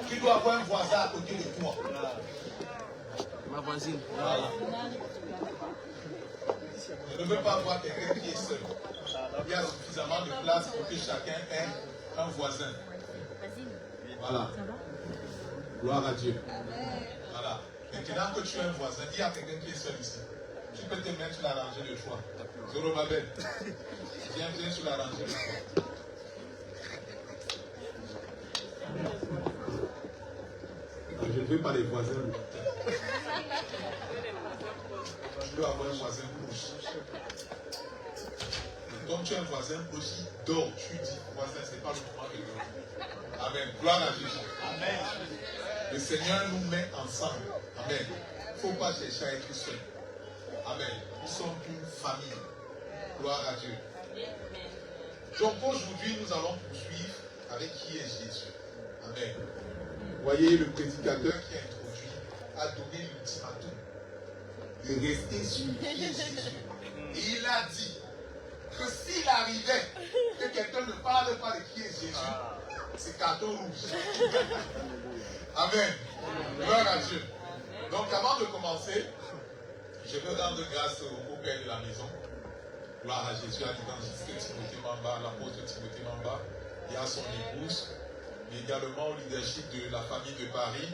Tu dois avoir un voisin à côté de toi. Ma voisine. Voilà. Je ne veux pas voir quelqu'un qui est seul. Il y a suffisamment de place pour que chacun ait un voisin. Voilà. Gloire à Dieu. Voilà. Maintenant que tu es un voisin, il y a quelqu'un qui est seul ici. Tu peux te mettre sur la rangée de choix. Zorobabel. Viens sur la rangée de choix. Je ne veux pas les voisins. Je veux avoir un voisin proche. Comme tu es un voisin proche, il dort. Tu dis, voisin, ce n'est pas le moment de dormir. Amen. Gloire à Jésus. Amen. Le Seigneur nous met ensemble. Amen. Il ne faut pas chercher à être seul. Amen. Nous sommes une famille. Gloire à Dieu. Donc aujourd'hui, nous allons poursuivre avec qui est Jésus. Amen. Vous voyez, le prédicateur qui a introduit a donné l'ultimatum de rester sur qui est Jésus. Et il a dit que s'il arrivait que quelqu'un ne parle pas de qui est Jésus, c'est carton rouge. Amen. Gloire à Dieu. Donc avant de commencer, je veux rendre grâce au Père de la maison. Gloire à Jésus, à l'évangéliste Timothée Mamba, l'apôtre Timothée Mamba, et à son épouse, mais également au leadership de la famille de Paris,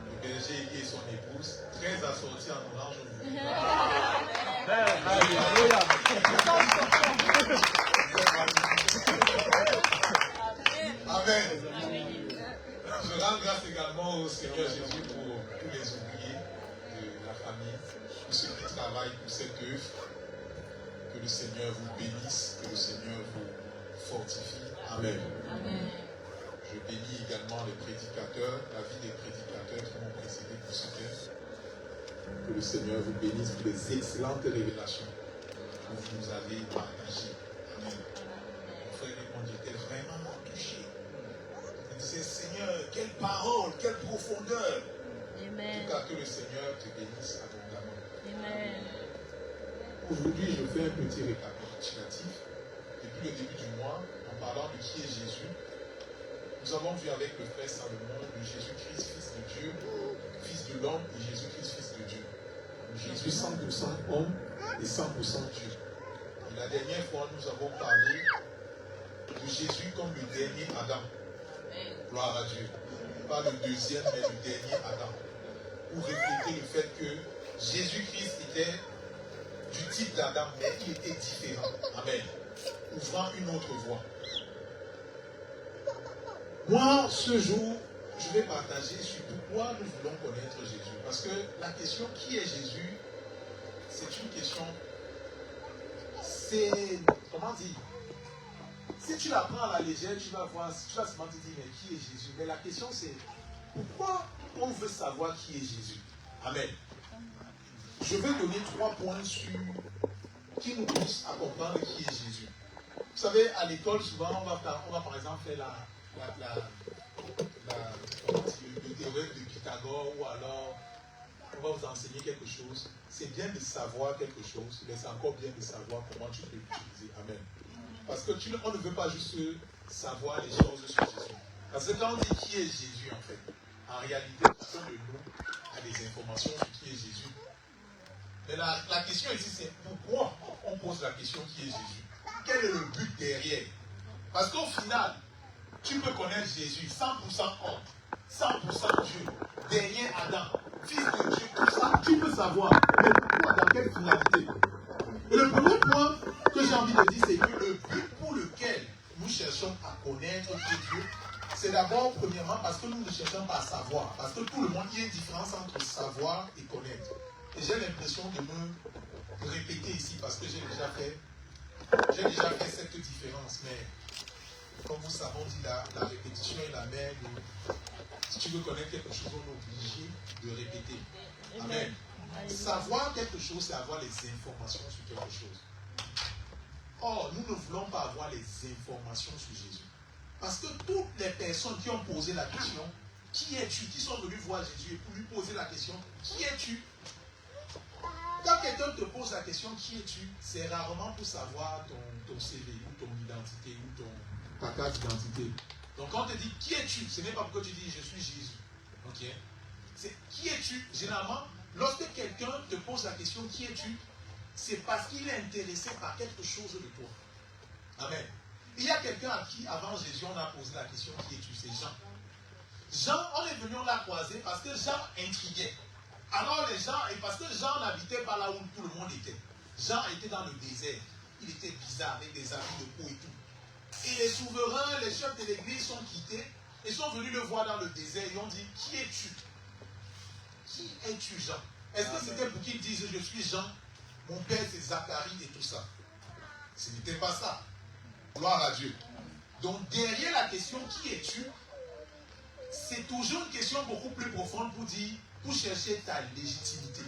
le berger et son épouse, très assortis en orange aujourd'hui. Amen. Je rends grâce également au Seigneur Jésus pour tous les ouvriers de la famille, pour ceux qui travaillent pour cette œuvre. Que le Seigneur vous bénisse, que le Seigneur vous fortifie. Amen. Amen. Je bénis également les prédicateurs, la vie des prédicateurs qui m'ont précédé pour ce temps. Que le Seigneur vous bénisse pour les excellentes révélations que vous nous avez partagées. Amen. Mon frère Raymond était vraiment touché. Il disait, Seigneur, quelle parole, quelle profondeur. Amen. En tout cas, que le Seigneur te bénisse abondamment. Amen. Aujourd'hui, je fais un petit récapitulatif. Depuis le début du mois, en parlant de qui est Jésus, nous avons vu avec le frère Salomon de Jésus-Christ, fils de Dieu, fils de l'homme, et Jésus-Christ, fils de Dieu. Jésus 100% homme et 100% Dieu. Et la dernière fois, nous avons parlé de Jésus comme le dernier Adam. Gloire à Dieu. Pas le deuxième, mais le dernier Adam. Pour refléter le fait que Jésus-Christ était du type d'Adam, mais il était différent. Amen. Ouvrant une autre voie. Moi, ce jour, je vais partager sur pourquoi nous voulons connaître Jésus. Parce que la question qui est Jésus, c'est une question, c'est, comment dire, si tu la prends à la légère, tu vas voir, tu vas seulement te dire, mais qui est Jésus? Mais la question c'est, pourquoi on veut savoir qui est Jésus? Amen. Je vais donner 3 points qui nous poussent à comprendre qui est Jésus. Vous savez, à l'école, souvent, on va par exemple faire le théorème de Pythagore, ou alors on va vous enseigner quelque chose. C'est bien de savoir quelque chose, mais c'est encore bien de savoir comment tu peux l'utiliser. Amen. Parce que on ne veut pas juste savoir les choses sur Jésus. Parce que quand on dit qui est Jésus, en fait, en réalité, personne de nous a des informations sur qui est Jésus. Mais la question ici, c'est pourquoi on pose la question qui est Jésus? Quel est le but derrière? Parce qu'au final, tu peux connaître Jésus 100% homme, 100% Dieu, dernier Adam, fils de Dieu, tout ça, tu peux savoir. Mais pourquoi, dans quelle finalité? Et le premier point que j'ai envie de dire, c'est que le but pour lequel nous cherchons à connaître Dieu, c'est d'abord, premièrement, parce que nous ne cherchons pas à savoir. Parce que tout le monde, il y a une différence entre savoir et connaître. Et j'ai l'impression de me répéter ici parce que j'ai déjà fait cette différence. Mais comme vous savez, on dit la répétition est la mère. Si tu veux connaître quelque chose, on est obligé de répéter. Amen. Savoir quelque chose, c'est avoir les informations sur quelque chose. Or, nous ne voulons pas avoir les informations sur Jésus. Parce que toutes les personnes qui ont posé la question, qui es-tu, qui sont venus voir Jésus et pour lui poser la question, qui es-tu? Quand quelqu'un te pose la question, qui es-tu, c'est rarement pour savoir ton CV ou ton identité ou ta carte d'identité. Donc quand on te dit qui es-tu, ce n'est pas pourquoi tu dis je suis Jésus. Ok? C'est qui es-tu? Généralement, lorsque quelqu'un te pose la question qui es-tu, c'est parce qu'il est intéressé par quelque chose de toi. Amen. Il y a quelqu'un à qui, avant Jésus, on a posé la question qui es-tu? C'est Jean. Jean, on est venu, on l'a croisé parce que Jean intriguait. Alors les gens, et parce que Jean n'habitait pas là où tout le monde était. Jean était dans le désert. Il était bizarre avec des habits de peau et tout. Et les souverains, les chefs de l'église sont quittés et sont venus le voir dans le désert. Ils ont dit, qui es-tu? Qui es-tu, Jean? Est-ce que c'était pour qu'ils disent, je suis Jean, mon père c'est Zacharie et tout ça? Ce n'était pas ça. Gloire à Dieu. Donc derrière la question, qui es-tu? C'est toujours une question beaucoup plus profonde pour dire, pour chercher ta légitimité.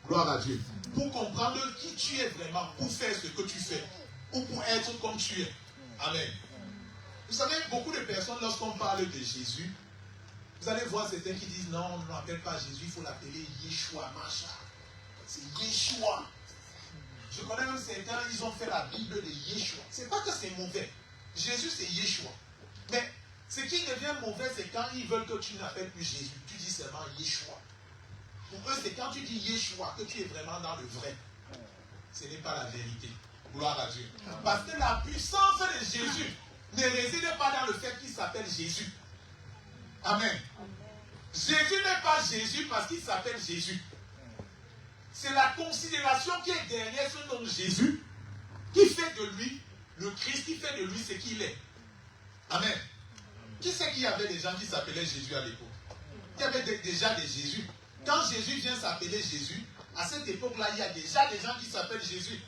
Gloire à Dieu. Pour comprendre qui tu es vraiment, pour faire ce que tu fais, ou pour être comme tu es. Amen. Vous savez, beaucoup de personnes, lorsqu'on parle de Jésus, vous allez voir certains qui disent, non, on ne l'appelle pas Jésus, il faut l'appeler Yeshua, Masha. C'est Yeshua. Je connais même certains, ils ont fait la Bible de Yeshua. C'est pas que c'est mauvais. Jésus, c'est Yeshua. Mais ce qui devient mauvais, c'est quand ils veulent que tu n'appelles plus Jésus. Tu dis seulement Yeshua. Pour eux, c'est quand tu dis Yeshua que tu es vraiment dans le vrai. Ce n'est pas la vérité. Gloire à Dieu. Parce que la puissance de Jésus ne réside pas dans le fait qu'il s'appelle Jésus. Amen. Jésus n'est pas Jésus parce qu'il s'appelle Jésus. C'est la considération qui est derrière ce nom Jésus qui fait de lui le Christ, qui fait de lui ce qu'il est. Amen. Qui c'est qu'il y avait des gens qui s'appelaient Jésus à l'époque? Il y avait déjà des Jésus. Quand Jésus vient s'appeler Jésus, à cette époque-là, il y a déjà des gens qui s'appellent Jésus.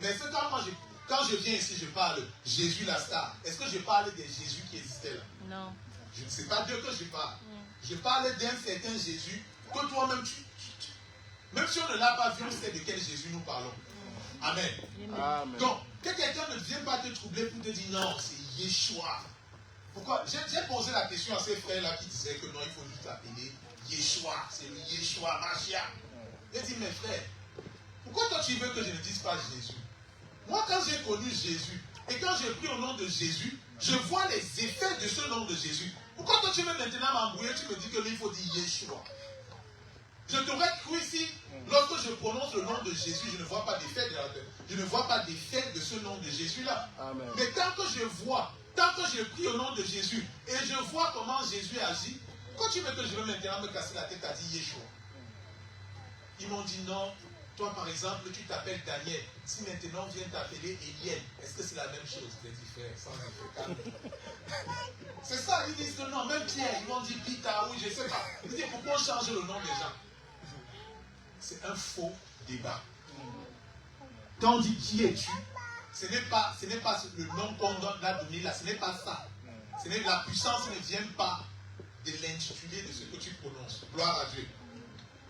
Mais c'est quand je viens ici, je parle Jésus la star. Est-ce que je parle des Jésus qui existaient là? Non. Je ne sais pas Dieu que je parle. Je parle d'un certain Jésus que toi-même même si on ne l'a pas vu, on sait de quel Jésus nous parlons. Amen. Amen. Donc, que quelqu'un ne vienne pas te troubler pour te dire non, c'est Yeshua. Pourquoi? J'ai posé la question à ces frères-là qui disaient que non, il faut juste l'appeler Yeshua. C'est le Yeshua, Mashiach. J'ai dit, mes frères, pourquoi toi tu veux que je ne dise pas Jésus? Moi, quand j'ai connu Jésus, et quand j'ai pris au nom de Jésus, je vois les effets de ce nom de Jésus. Pourquoi toi tu veux maintenant m'embrouiller, tu me dis que lui, il faut dire Yeshua? Je t'aurais cru ici, lorsque je prononce le nom de Jésus, je ne vois pas d'effet je ne vois pas d'effet de ce nom de Jésus-là. Mais tant que j'ai pris au nom de Jésus, et je vois comment Jésus agit, quand tu veux que je veux maintenant me casser la tête à dire Yeshua? Ils m'ont dit non, toi par exemple, tu t'appelles Daniel. Si maintenant on vient t'appeler Eliel, est-ce que c'est la même chose? J'ai dit frère, sans calme. C'est ça, ils disent que non, même Pierre, ils m'ont dit Peter, oui, je ne sais pas. Ils disent pourquoi on change le nom des gens? C'est un faux débat. Quand on dit qui es-tu, ce n'est pas le nom qu'on a donné là, ce n'est pas ça. La puissance ne vient pas de l'intitulé de ce que tu prononces. Gloire à Dieu.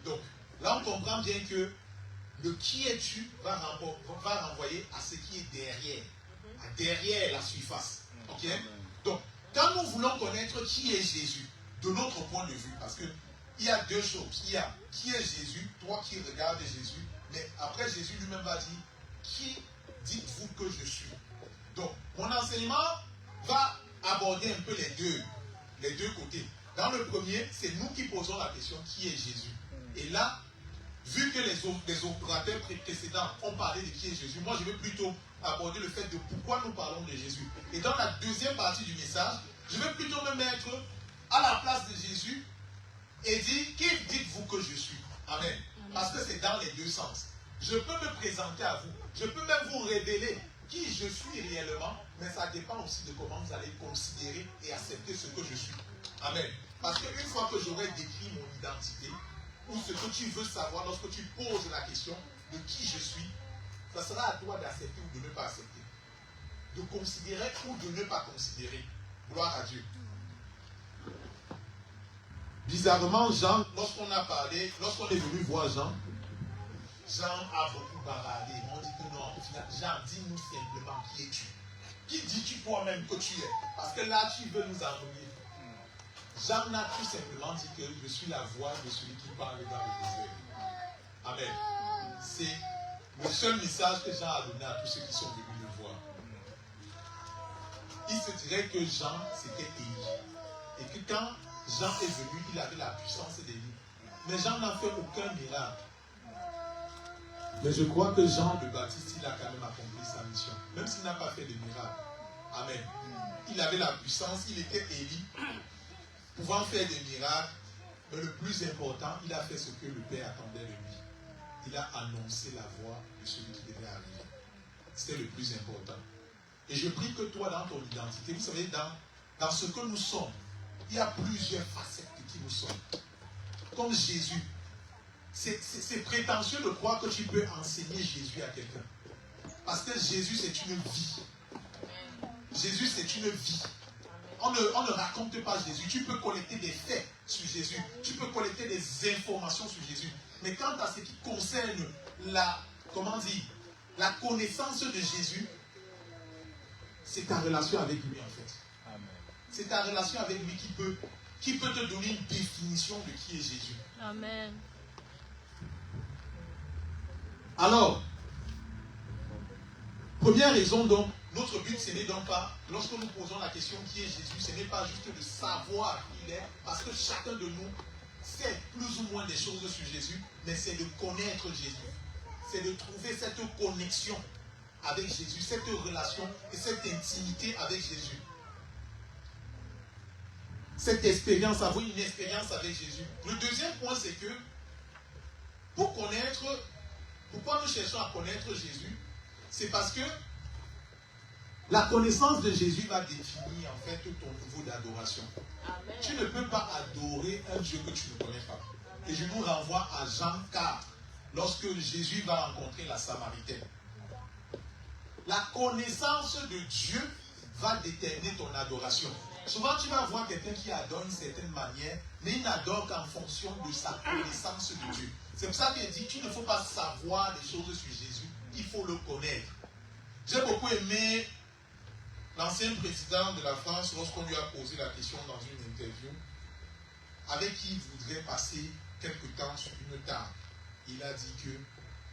Donc, là on comprend bien que le qui es-tu va renvoyer à ce qui est derrière la surface. Ok? Donc, quand nous voulons connaître qui est Jésus, de notre point de vue, parce que il y a deux choses. Il y a qui est Jésus, toi qui regardes Jésus, mais après Jésus lui-même va dire, qui dites-vous que je suis? Donc, mon enseignement va aborder un peu les deux côtés. Dans le premier, c'est nous qui posons la question, qui est Jésus? Et là, vu que les orateurs précédents ont parlé de qui est Jésus, moi je vais plutôt aborder le fait de pourquoi nous parlons de Jésus. Et dans la deuxième partie du message, je vais plutôt me mettre à la place de Jésus et dire, qui dites-vous que je suis? Amen. Parce que c'est dans les deux sens. Je peux me présenter à vous, je peux même vous révéler qui je suis réellement, mais ça dépend aussi de comment vous allez considérer et accepter ce que je suis. Amen. Parce qu'une fois que j'aurai décrit mon identité, ou ce que tu veux savoir lorsque tu poses la question de qui je suis, ça sera à toi d'accepter ou de ne pas accepter. De considérer ou de ne pas considérer. Gloire à Dieu. Bizarrement, Jean, lorsqu'on est venu voir Jean a beaucoup baradé. On dit que non, Jean, dis-nous simplement qui es-tu? Qui dis-tu toi-même que tu es? Parce que là, tu veux nous envoyer. Jean a tout simplement dit que je suis la voix de celui qui parle dans le désert. Amen. C'est le seul message que Jean a donné à tous ceux qui sont venus le voir. il se dirait que Jean, c'était Élie. Et que quand Jean est venu, il avait la puissance d'Élie. Mais Jean n'a fait aucun miracle. Mais je crois que Jean le Baptiste, il a quand même accompli sa mission. Même s'il n'a pas fait de miracle. Amen. Il avait la puissance, il était Élie, pouvant faire des miracles. Mais le plus important, il a fait ce que le Père attendait de lui. Il a annoncé la voix de celui qui devait arriver. C'était le plus important. Et je prie que toi, dans ton identité, vous savez, dans ce que nous sommes, il y a plusieurs facettes de qui nous sommes. Comme Jésus. C'est prétentieux de croire que tu peux enseigner Jésus à quelqu'un. Parce que Jésus, c'est une vie. Jésus, c'est une vie. On ne raconte pas Jésus. Tu peux collecter des faits sur Jésus. Tu peux collecter des informations sur Jésus. Mais quant à ce qui concerne la connaissance de Jésus, c'est ta relation avec lui en fait. C'est ta relation avec lui qui peut te donner une définition de qui est Jésus. Amen. Alors, première raison donc, notre but ce n'est donc pas, lorsque nous posons la question qui est Jésus, ce n'est pas juste de savoir qui il est, parce que chacun de nous sait plus ou moins des choses sur Jésus, mais c'est de connaître Jésus. C'est de trouver cette connexion avec Jésus, cette relation et cette intimité avec Jésus. Cette expérience, avoir une expérience avec Jésus. Le deuxième point, c'est que pourquoi nous cherchons à connaître Jésus? C'est parce que la connaissance de Jésus va définir en fait ton niveau d'adoration. Tu ne peux pas adorer un Dieu que tu ne connais pas. Et je vous renvoie à Jean 4, lorsque Jésus va rencontrer la Samaritaine. La connaissance de Dieu va déterminer ton adoration. Souvent, tu vas voir quelqu'un qui adore d'une certaine manière, mais il n'adore qu'en fonction de sa connaissance de Dieu. C'est pour ça qu'il dit qu'il ne faut pas savoir des choses sur Jésus, il faut le connaître. J'ai beaucoup aimé l'ancien président de la France lorsqu'on lui a posé la question dans une interview avec qui il voudrait passer quelque temps sur une table. Il a dit que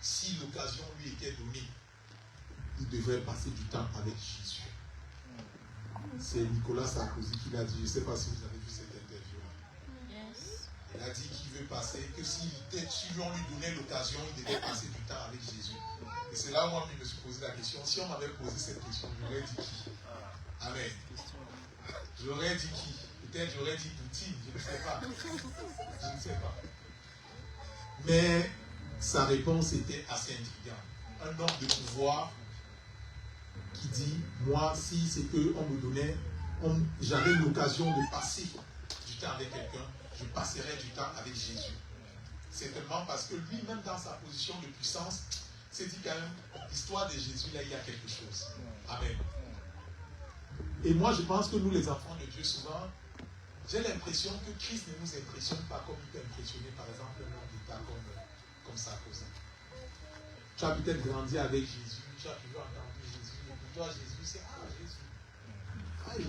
si l'occasion lui était donnée, il devrait passer du temps avec Jésus. C'est Nicolas Sarkozy qui l'a dit. Je ne sais pas si vous avez vu cette interview. Yes. Il a dit qu'il veut passer, que si on lui donnait l'occasion, il devait passer du temps avec Jésus. Et c'est là où moi, je me suis posé la question. Si on m'avait posé cette question, j'aurais dit qui? Amen. J'aurais dit qui? Peut-être j'aurais dit Poutine, je ne sais pas. Je ne sais pas. Mais sa réponse était assez intrigante. Un homme de pouvoir qui dit, moi, si c'est qu'on me donnait, j'avais l'occasion de passer du temps avec quelqu'un, je passerais du temps avec Jésus. Certainement parce que lui-même, dans sa position de puissance, s'est dit quand même, l'histoire de Jésus, là, il y a quelque chose. Amen. Et moi, je pense que nous, les enfants de Dieu, souvent, j'ai l'impression que Christ ne nous impressionne pas comme il peut impressionner, par exemple, un homme d'État comme Sarkozy. Tu as peut-être grandi avec Jésus, tu as toujours entendu Jésus, et pour toi, Jésus, c'est Jésus.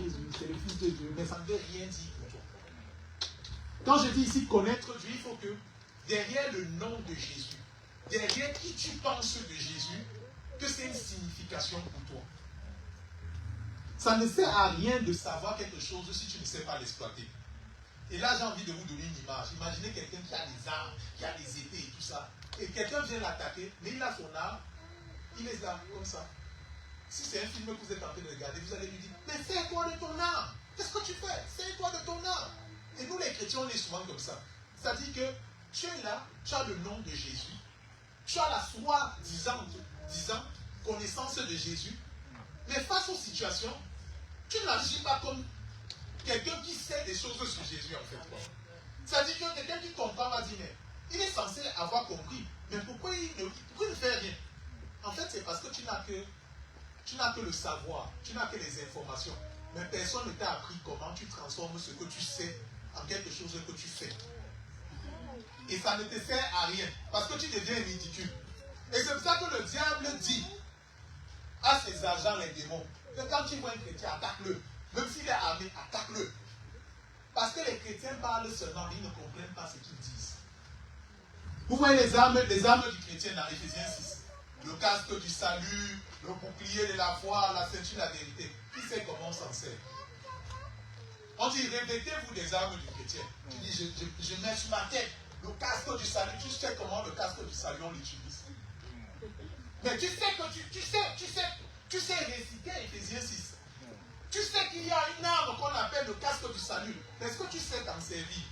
Jésus, c'est le Fils de Dieu, mais ça ne veut rien dire pour toi. Quand je dis ici connaître Dieu, il faut que derrière le nom de Jésus, derrière qui tu penses de Jésus, que c'est une signification pour toi. Ça ne sert à rien de savoir quelque chose si tu ne sais pas l'exploiter. Et là, j'ai envie de vous donner une image. Imaginez quelqu'un qui a des armes, qui a des épées et tout ça. Et quelqu'un vient l'attaquer, mais il a son arme, il les a comme ça. Si c'est un film que vous êtes en train de regarder, vous allez lui dire, mais sers-toi de ton arme. Qu'est-ce que tu fais? Sers-toi de ton arme. Et nous, les chrétiens, on est souvent comme ça. C'est-à-dire que tu es là, tu as le nom de Jésus. Tu as la soi-disant connaissance de Jésus. Mais face aux situations, tu n'agis pas comme quelqu'un qui sait des choses sur Jésus en fait. C'est-à-dire que quelqu'un qui comprend va dire, mais il est censé avoir compris. Mais pourquoi il ne fait rien? En fait, c'est parce que tu n'as que le savoir, tu n'as que les informations. Mais personne ne t'a appris comment tu transformes ce que tu sais en quelque chose que tu fais. Et ça ne te sert à rien. Parce que tu deviens ridicule. Et c'est pour ça que le diable dit à ses agents, les démons, que quand tu vois un chrétien, attaque-le. Même s'il est armé, attaque-le. Parce que les chrétiens parlent seulement, ils ne comprennent pas ce qu'ils disent. Vous voyez les armes du chrétien dans Éphésiens 6. Le casque du salut, le bouclier de la foi, la ceinture de la vérité. Qui sait comment on s'en sert? On dit, revêtez-vous des armes du chrétien. Tu dis, je mets sur ma tête le casque du salut. Tu sais comment le casque du salut, on l'utilise. Mais tu sais que tu sais réciter Éphésiens 6. Tu sais qu'il y a une arme qu'on appelle le casque du salut. Est-ce que tu sais t'en servir?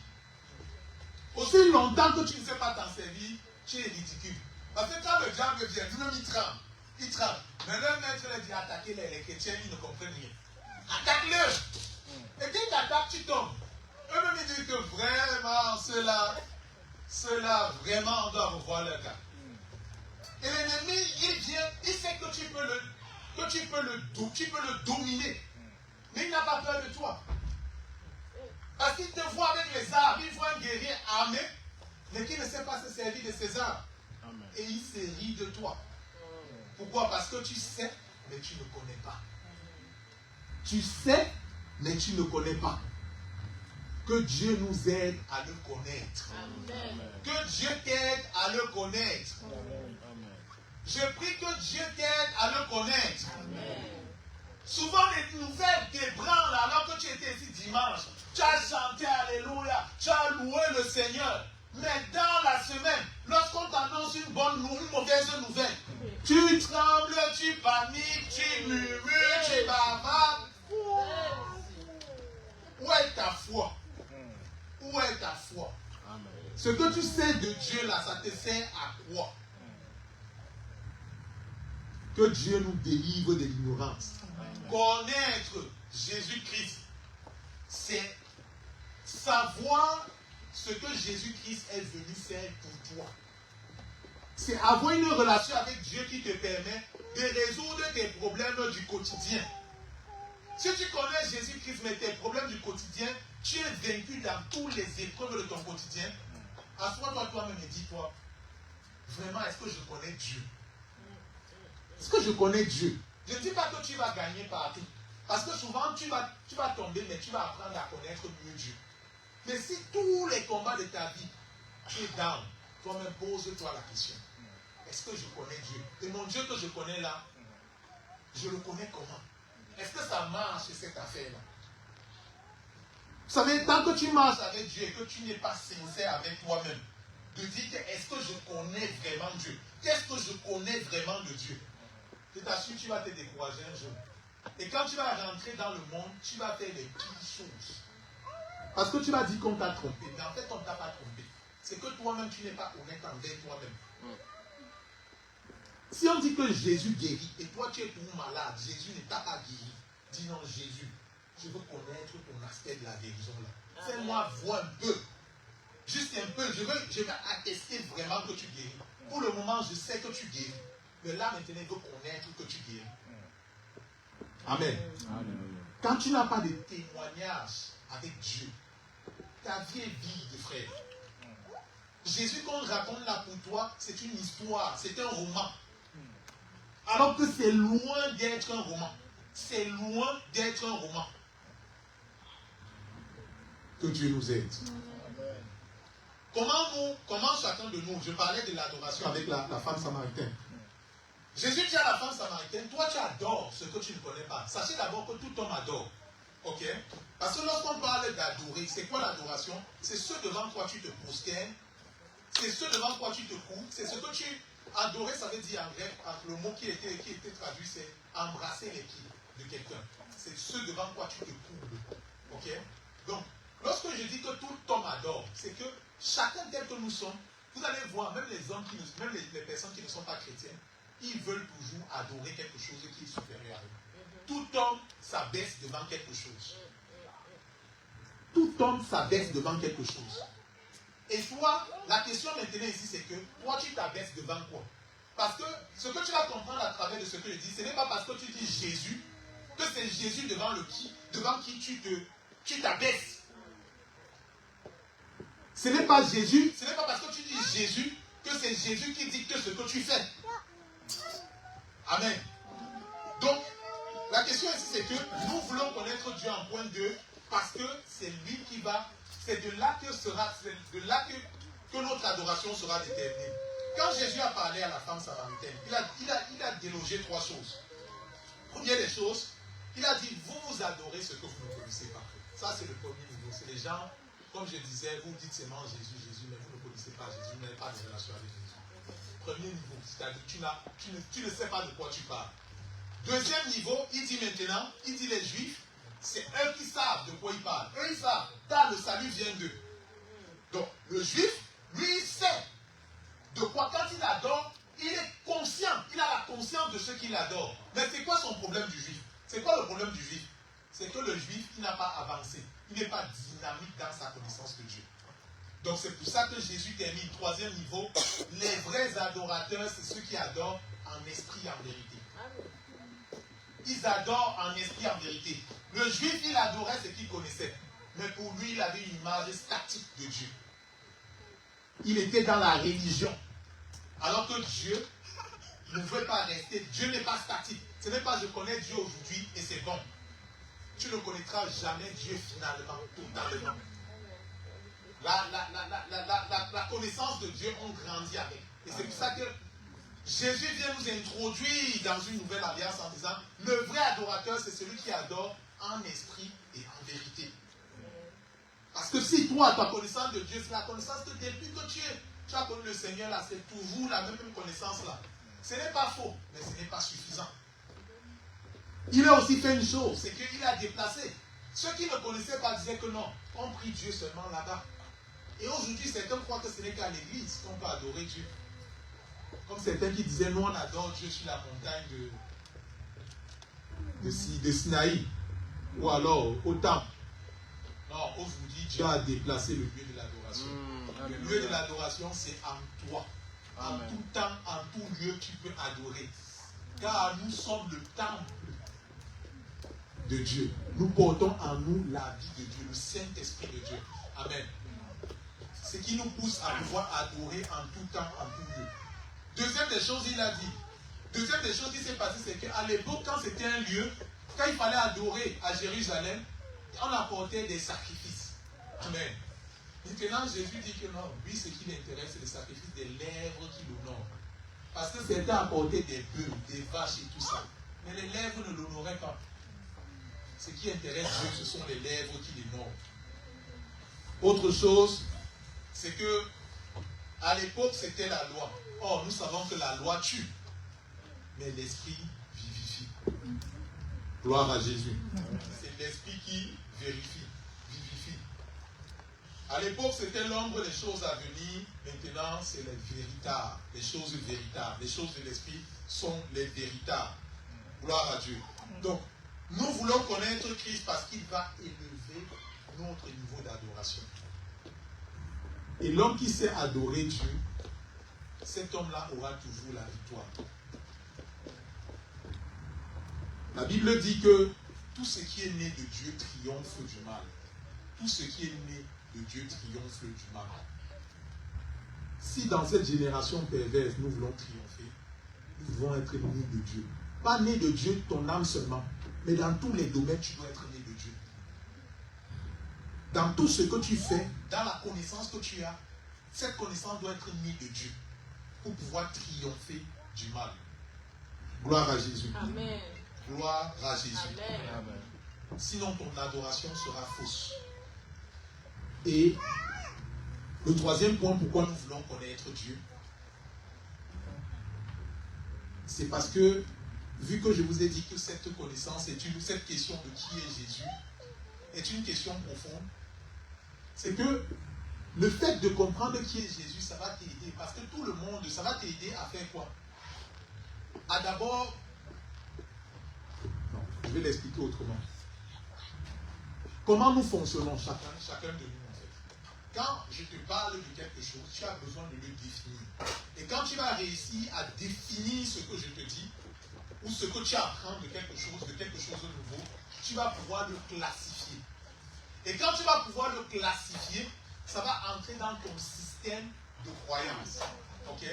Aussi longtemps que tu ne sais pas t'en servir, tu es ridicule. Parce que quand le diable vient, lui-même il tremble. Il tremble. Mais le maître lui dit attaquer les chrétiens, ils ne comprennent rien. Attaque-le. Et dès t'attaques, tu tombes. Eux-mêmes ils disent que vraiment, ceux-là, vraiment, on doit revoir leur cas. Et l'ennemi, il vient, il sait que tu peux le dominer. Mais il n'a pas peur de toi. Parce qu'il te voit avec les armes, il voit un guerrier armé, mais qui ne sait pas se servir de ses armes. Amen. Et il se rit de toi. Pourquoi? Parce que tu sais, mais tu ne connais pas. Tu sais, mais tu ne connais pas. Que Dieu nous aide à le connaître. Amen. Que Dieu t'aide à le connaître. Amen. Je prie que Dieu t'aide à le connaître. Amen. Souvent les nouvelles t'ébranlent alors que tu étais ici dimanche. Tu as chanté Alléluia, tu as loué le Seigneur. Mais dans la semaine, lorsqu'on t'annonce une mauvaise nouvelle, tu trembles, tu paniques, tu murmures, tu bavardes. Où est ta foi? Où est ta foi? Ce que tu sais de Dieu là, ça te sert à quoi? Que Dieu nous délivre de l'ignorance. Connaître Jésus-Christ, c'est savoir ce que Jésus-Christ est venu faire pour toi. C'est avoir une relation avec Dieu qui te permet de résoudre tes problèmes du quotidien. Si tu connais Jésus-Christ, mais tes problèmes du quotidien, tu es vaincu dans toutes les épreuves de ton quotidien. Assois-toi toi-même et dis-toi, vraiment, est-ce que je connais Dieu? Est-ce que je connais Dieu? Je ne dis pas que tu vas gagner partout. Parce que souvent, tu vas tomber, mais tu vas apprendre à connaître mieux Dieu. Mais si tous les combats de ta vie, tu es down, toi-même pose-toi la question. Est-ce que je connais Dieu? Et mon Dieu que je connais là, je le connais comment? Est-ce que ça marche cette affaire-là? Vous savez, tant que tu marches avec Dieu et que tu n'es pas sincère avec toi-même, de dire que est-ce que je connais vraiment Dieu? Qu'est-ce que je connais vraiment de Dieu? Je t'assure, tu vas te décourager un jour. Et quand tu vas rentrer dans le monde, tu vas faire les pires choses. Parce que tu vas dire qu'on t'a trompé. Mais en fait, on ne t'a pas trompé. C'est que toi-même, tu n'es pas honnête envers toi-même. Si on dit que Jésus guérit, et toi tu es tout malade, Jésus ne t'a pas guéri. Dis non, Jésus, je veux connaître ton aspect de la guérison là. Fais-moi voir un peu. Juste un peu. Je vais attester vraiment que tu guéris. Pour le moment, je sais que tu guéris. Mais là, maintenant, il veut connaître que tu guéris. Amen. Amen. Quand tu n'as pas de témoignage avec Dieu, ta vie est vide, frère. Jésus qu'on raconte là pour toi, c'est une histoire, c'est un roman. Alors que c'est loin d'être un roman. C'est loin d'être un roman. Que Dieu nous aide. Comment chacun de nous, je parlais de l'adoration avec la femme samaritaine. Jésus dit à la femme samaritaine, toi tu adores ce que tu ne connais pas. Sachez d'abord que tout homme adore. Ok? Parce que lorsqu'on parle d'adorer, c'est quoi l'adoration? C'est ce devant quoi tu te prosternes. C'est ce devant quoi tu te couvres. C'est ce que tu... Adorer, ça veut dire en grec, le mot qui était traduit, c'est embrasser les pieds de quelqu'un. C'est ce devant quoi tu te couvres. Ok? Donc, lorsque je dis que tout homme adore, c'est que chacun tel que nous sommes, vous allez voir, même les hommes, même les personnes qui ne sont pas chrétiennes, ils veulent toujours adorer quelque chose qui est supérieur à eux. Tout homme s'abaisse devant quelque chose. Tout homme s'abaisse devant quelque chose. Et toi, la question maintenant ici, c'est que toi, tu t'abaisses devant quoi? Parce que ce que tu vas comprendre à travers de ce que je dis, ce n'est pas parce que tu dis Jésus, que c'est Jésus devant qui tu t'abaisses. Ce n'est pas Jésus, ce n'est pas parce que tu dis Jésus, que c'est Jésus qui dicte ce que tu fais. Amen. Donc, la question ici, c'est que nous voulons connaître Dieu en point 2, parce que c'est lui qui va... C'est de là que notre adoration sera déterminée. Quand Jésus a parlé à la femme samaritaine, il a délogé 3 choses. Première des choses, il a dit, vous adorez ce que vous ne connaissez pas. Ça, c'est le premier niveau. C'est les gens, comme je disais, vous dites seulement Jésus, Jésus, mais vous ne connaissez pas Jésus, vous n'avez pas de relation avec Jésus. Premier niveau, c'est-à-dire tu ne sais pas de quoi tu parles. Deuxième niveau, il dit maintenant, il dit les Juifs, c'est eux qui savent de quoi ils parlent. Eux, ils savent, car le salut vient d'eux. Donc, le Juif, lui, il sait de quoi, quand il adore, il est conscient, il a la conscience de ce qu'il adore. Mais c'est quoi son problème du Juif? C'est quoi le problème du Juif? C'est que le Juif, il n'a pas avancé. Il n'est pas dynamique dans sa connaissance de Dieu. Donc c'est pour ça que Jésus termine. Troisième niveau, les vrais adorateurs, c'est ceux qui adorent en esprit et en vérité. Ils adorent en esprit et en vérité. Le Juif, il adorait ce qu'il connaissait. Mais pour lui, il avait une image statique de Dieu. Il était dans la religion. Alors que Dieu ne veut pas rester. Dieu n'est pas statique. Ce n'est pas je connais Dieu aujourd'hui et c'est bon. Tu ne connaîtras jamais Dieu finalement, totalement. La connaissance de Dieu, on grandit avec. Et c'est pour ça que Jésus vient nous introduire dans une nouvelle alliance en disant, le vrai adorateur, c'est celui qui adore en esprit et en vérité. Parce que si toi, ta connaissance de Dieu, c'est la connaissance que depuis que tu as connu le Seigneur, là, c'est toujours la même connaissance là. Ce n'est pas faux, mais ce n'est pas suffisant. Il a aussi fait une chose, c'est qu'il a déplacé. Ceux qui ne connaissaient pas disaient que non, on prie Dieu seulement là-bas. Et aujourd'hui, certains croient que ce n'est qu'à l'église qu'on peut adorer Dieu. Comme certains qui disaient, nous on adore Dieu sur la montagne de Sinaï. Ou alors au temple. Non, aujourd'hui, Dieu a déplacé le lieu de l'adoration. Le lieu de l'adoration, c'est en toi. En tout temps, en tout lieu, tu peux adorer. Car nous sommes le temple de Dieu. Nous portons en nous la vie de Dieu, le Saint-Esprit de Dieu. Amen. Ce qui nous pousse à pouvoir adorer en tout temps, en tout lieu. Deuxième des choses, il a dit. Deuxième des choses qui s'est passé, c'est qu'à l'époque, quand c'était un lieu, quand il fallait adorer à Jérusalem, on apportait des sacrifices. Amen. Maintenant, Jésus dit que non, lui, ce qui l'intéresse, c'est le sacrifice des lèvres qui l'honorent. Parce que certains apportaient des bœufs, des vaches et tout ça. Mais les lèvres ne l'honoraient pas. Ce qui intéresse Dieu, ce sont les lèvres qui l'honorent. Autre chose, c'est que à l'époque, c'était la loi. Or, nous savons que la loi tue, mais l'esprit vivifie. Gloire à Jésus. C'est l'esprit qui vivifie. À l'époque, c'était l'ombre des choses à venir. Maintenant, c'est les véritables, les choses véritables. Les choses de l'esprit sont les véritables. Gloire à Dieu. Donc, nous voulons connaître Christ parce qu'il va élever notre niveau d'adoration. Et l'homme qui sait adorer Dieu, cet homme-là aura toujours la victoire. La Bible dit que tout ce qui est né de Dieu triomphe du mal. Tout ce qui est né de Dieu triomphe du mal. Si dans cette génération perverse, nous voulons triompher, nous devons être nés de Dieu. Pas né de Dieu, ton âme seulement, mais dans tous les domaines, tu dois être né de Dieu. Dans tout ce que tu fais, dans la connaissance que tu as, cette connaissance doit être née de Dieu pour pouvoir triompher du mal. Gloire à Jésus. Amen. Gloire à Jésus. Amen. Sinon, ton adoration sera fausse. Et le troisième point, pourquoi nous voulons connaître Dieu, c'est parce que, vu que je vous ai dit que cette connaissance, cette question de qui est Jésus, est une question profonde, c'est que le fait de comprendre qui est Jésus, ça va t'aider. Parce que tout le monde, ça va t'aider à faire quoi? À d'abord... Non, je vais l'expliquer autrement. Comment nous fonctionnons, chacun de nous, en fait. Quand je te parle de quelque chose, tu as besoin de le définir. Et quand tu vas réussir à définir ce que je te dis, ou ce que tu apprends de quelque chose de nouveau, tu vas pouvoir le classifier. Et quand tu vas pouvoir le classifier, ça va entrer dans ton système de croyance. Ok?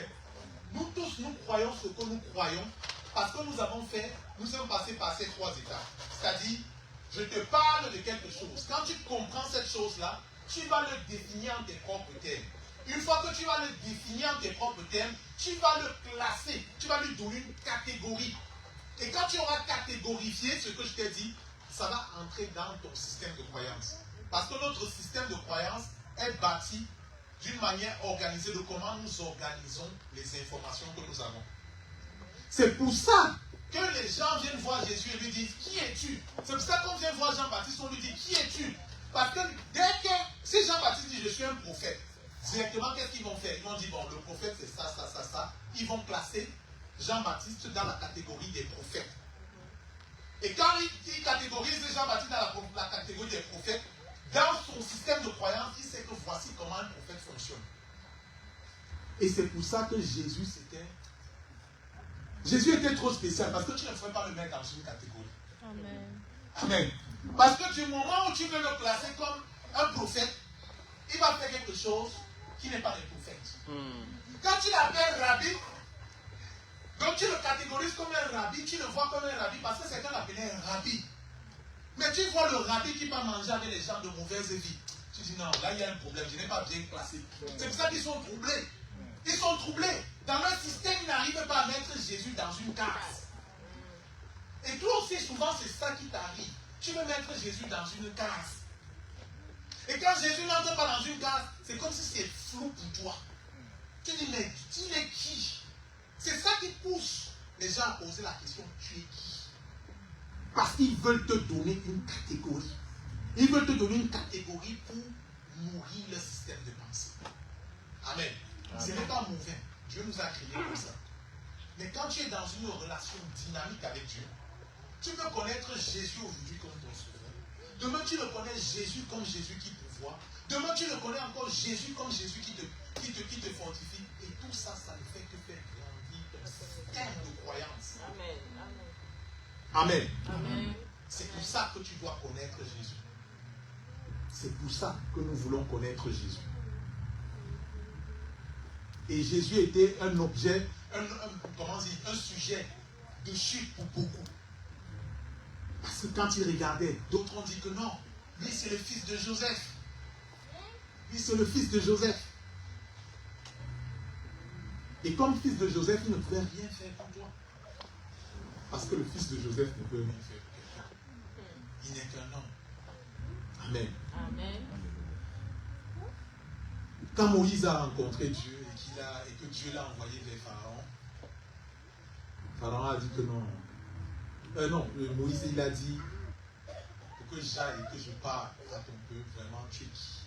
Nous tous, nous croyons ce que nous croyons parce que nous sommes passés par ces 3 étapes. C'est-à-dire, je te parle de quelque chose. Quand tu comprends cette chose-là, tu vas le définir en tes propres termes. Une fois que tu vas le définir en tes propres termes, tu vas le classer, tu vas lui donner une catégorie. Et quand tu auras catégorifié ce que je t'ai dit, ça va entrer dans ton système de croyance. Parce que notre système de croyance est bâti d'une manière organisée de comment nous organisons les informations que nous avons. C'est pour ça que les gens viennent voir Jésus et lui disent, qui es-tu? C'est pour ça qu'on vient voir Jean-Baptiste, on lui dit, qui es-tu? Parce que dès que, si Jean-Baptiste dit, je suis un prophète, directement, qu'est-ce qu'ils vont faire? Ils vont dire, bon, le prophète, c'est ça, ça, ça, ça. Ils vont placer Jean-Baptiste dans la catégorie des prophètes. Et quand ils catégorisent Jean-Baptiste dans la catégorie des prophètes, dans son système de croyance, il sait que voici comment un prophète fonctionne. Et c'est pour ça que Jésus, Jésus était trop spécial, parce que tu ne pouvais pas le mettre dans une catégorie. Amen. Amen. Parce que du moment où tu veux le placer comme un prophète, il va faire quelque chose qui n'est pas le prophète. Quand tu l'appelles rabbi, donc tu le catégorises comme un rabbi, tu le vois comme un rabbi, parce que quelqu'un l'appelait un rabbi. Mais tu vois le rabbi qui va manger avec les gens de mauvaise vie. Tu dis non, là il y a un problème, je n'ai pas bien placé. C'est pour ça qu'ils sont troublés. Ils sont troublés. Dans leur système, ils n'arrivent pas à mettre Jésus dans une case. Et toi aussi, souvent, c'est ça qui t'arrive. Tu veux mettre Jésus dans une case. Et quand Jésus n'entre pas dans une case, c'est comme si c'est flou pour toi. Tu dis, mais il est qui? C'est ça qui pousse les gens à poser la question, tu es qui? Parce qu'ils veulent te donner une catégorie. Ils veulent te donner une catégorie pour nourrir le système de pensée. Amen. Ce n'est pas mauvais. Dieu nous a créés comme ça. Mais quand tu es dans une relation dynamique avec Dieu, tu peux connaître Jésus aujourd'hui comme ton sauveur. Demain, tu le connais Jésus comme Jésus qui pourvoit. Demain, tu le connais encore Jésus comme Jésus qui te fortifie. Et tout ça, ça ne fait que faire grandir ton système de croyance. Amen. Amen. Amen. C'est pour ça que tu dois connaître Jésus. C'est pour ça que nous voulons connaître Jésus. Et Jésus était un objet, un sujet de chute pour beaucoup. Parce que quand il regardait, d'autres ont dit que non, lui c'est le fils de Joseph. Lui c'est le fils de Joseph. Et comme fils de Joseph, il ne pouvait rien faire pour toi. Parce que le fils de Joseph ne peut rien faire pour quelqu'un. Il n'est qu'un homme. Amen. Amen. Quand Moïse a rencontré Dieu et que Dieu l'a envoyé vers Pharaon, Pharaon a dit que non. Moïse il a dit pour que j'aille et que je parle à ton peuple, vraiment tu es qui?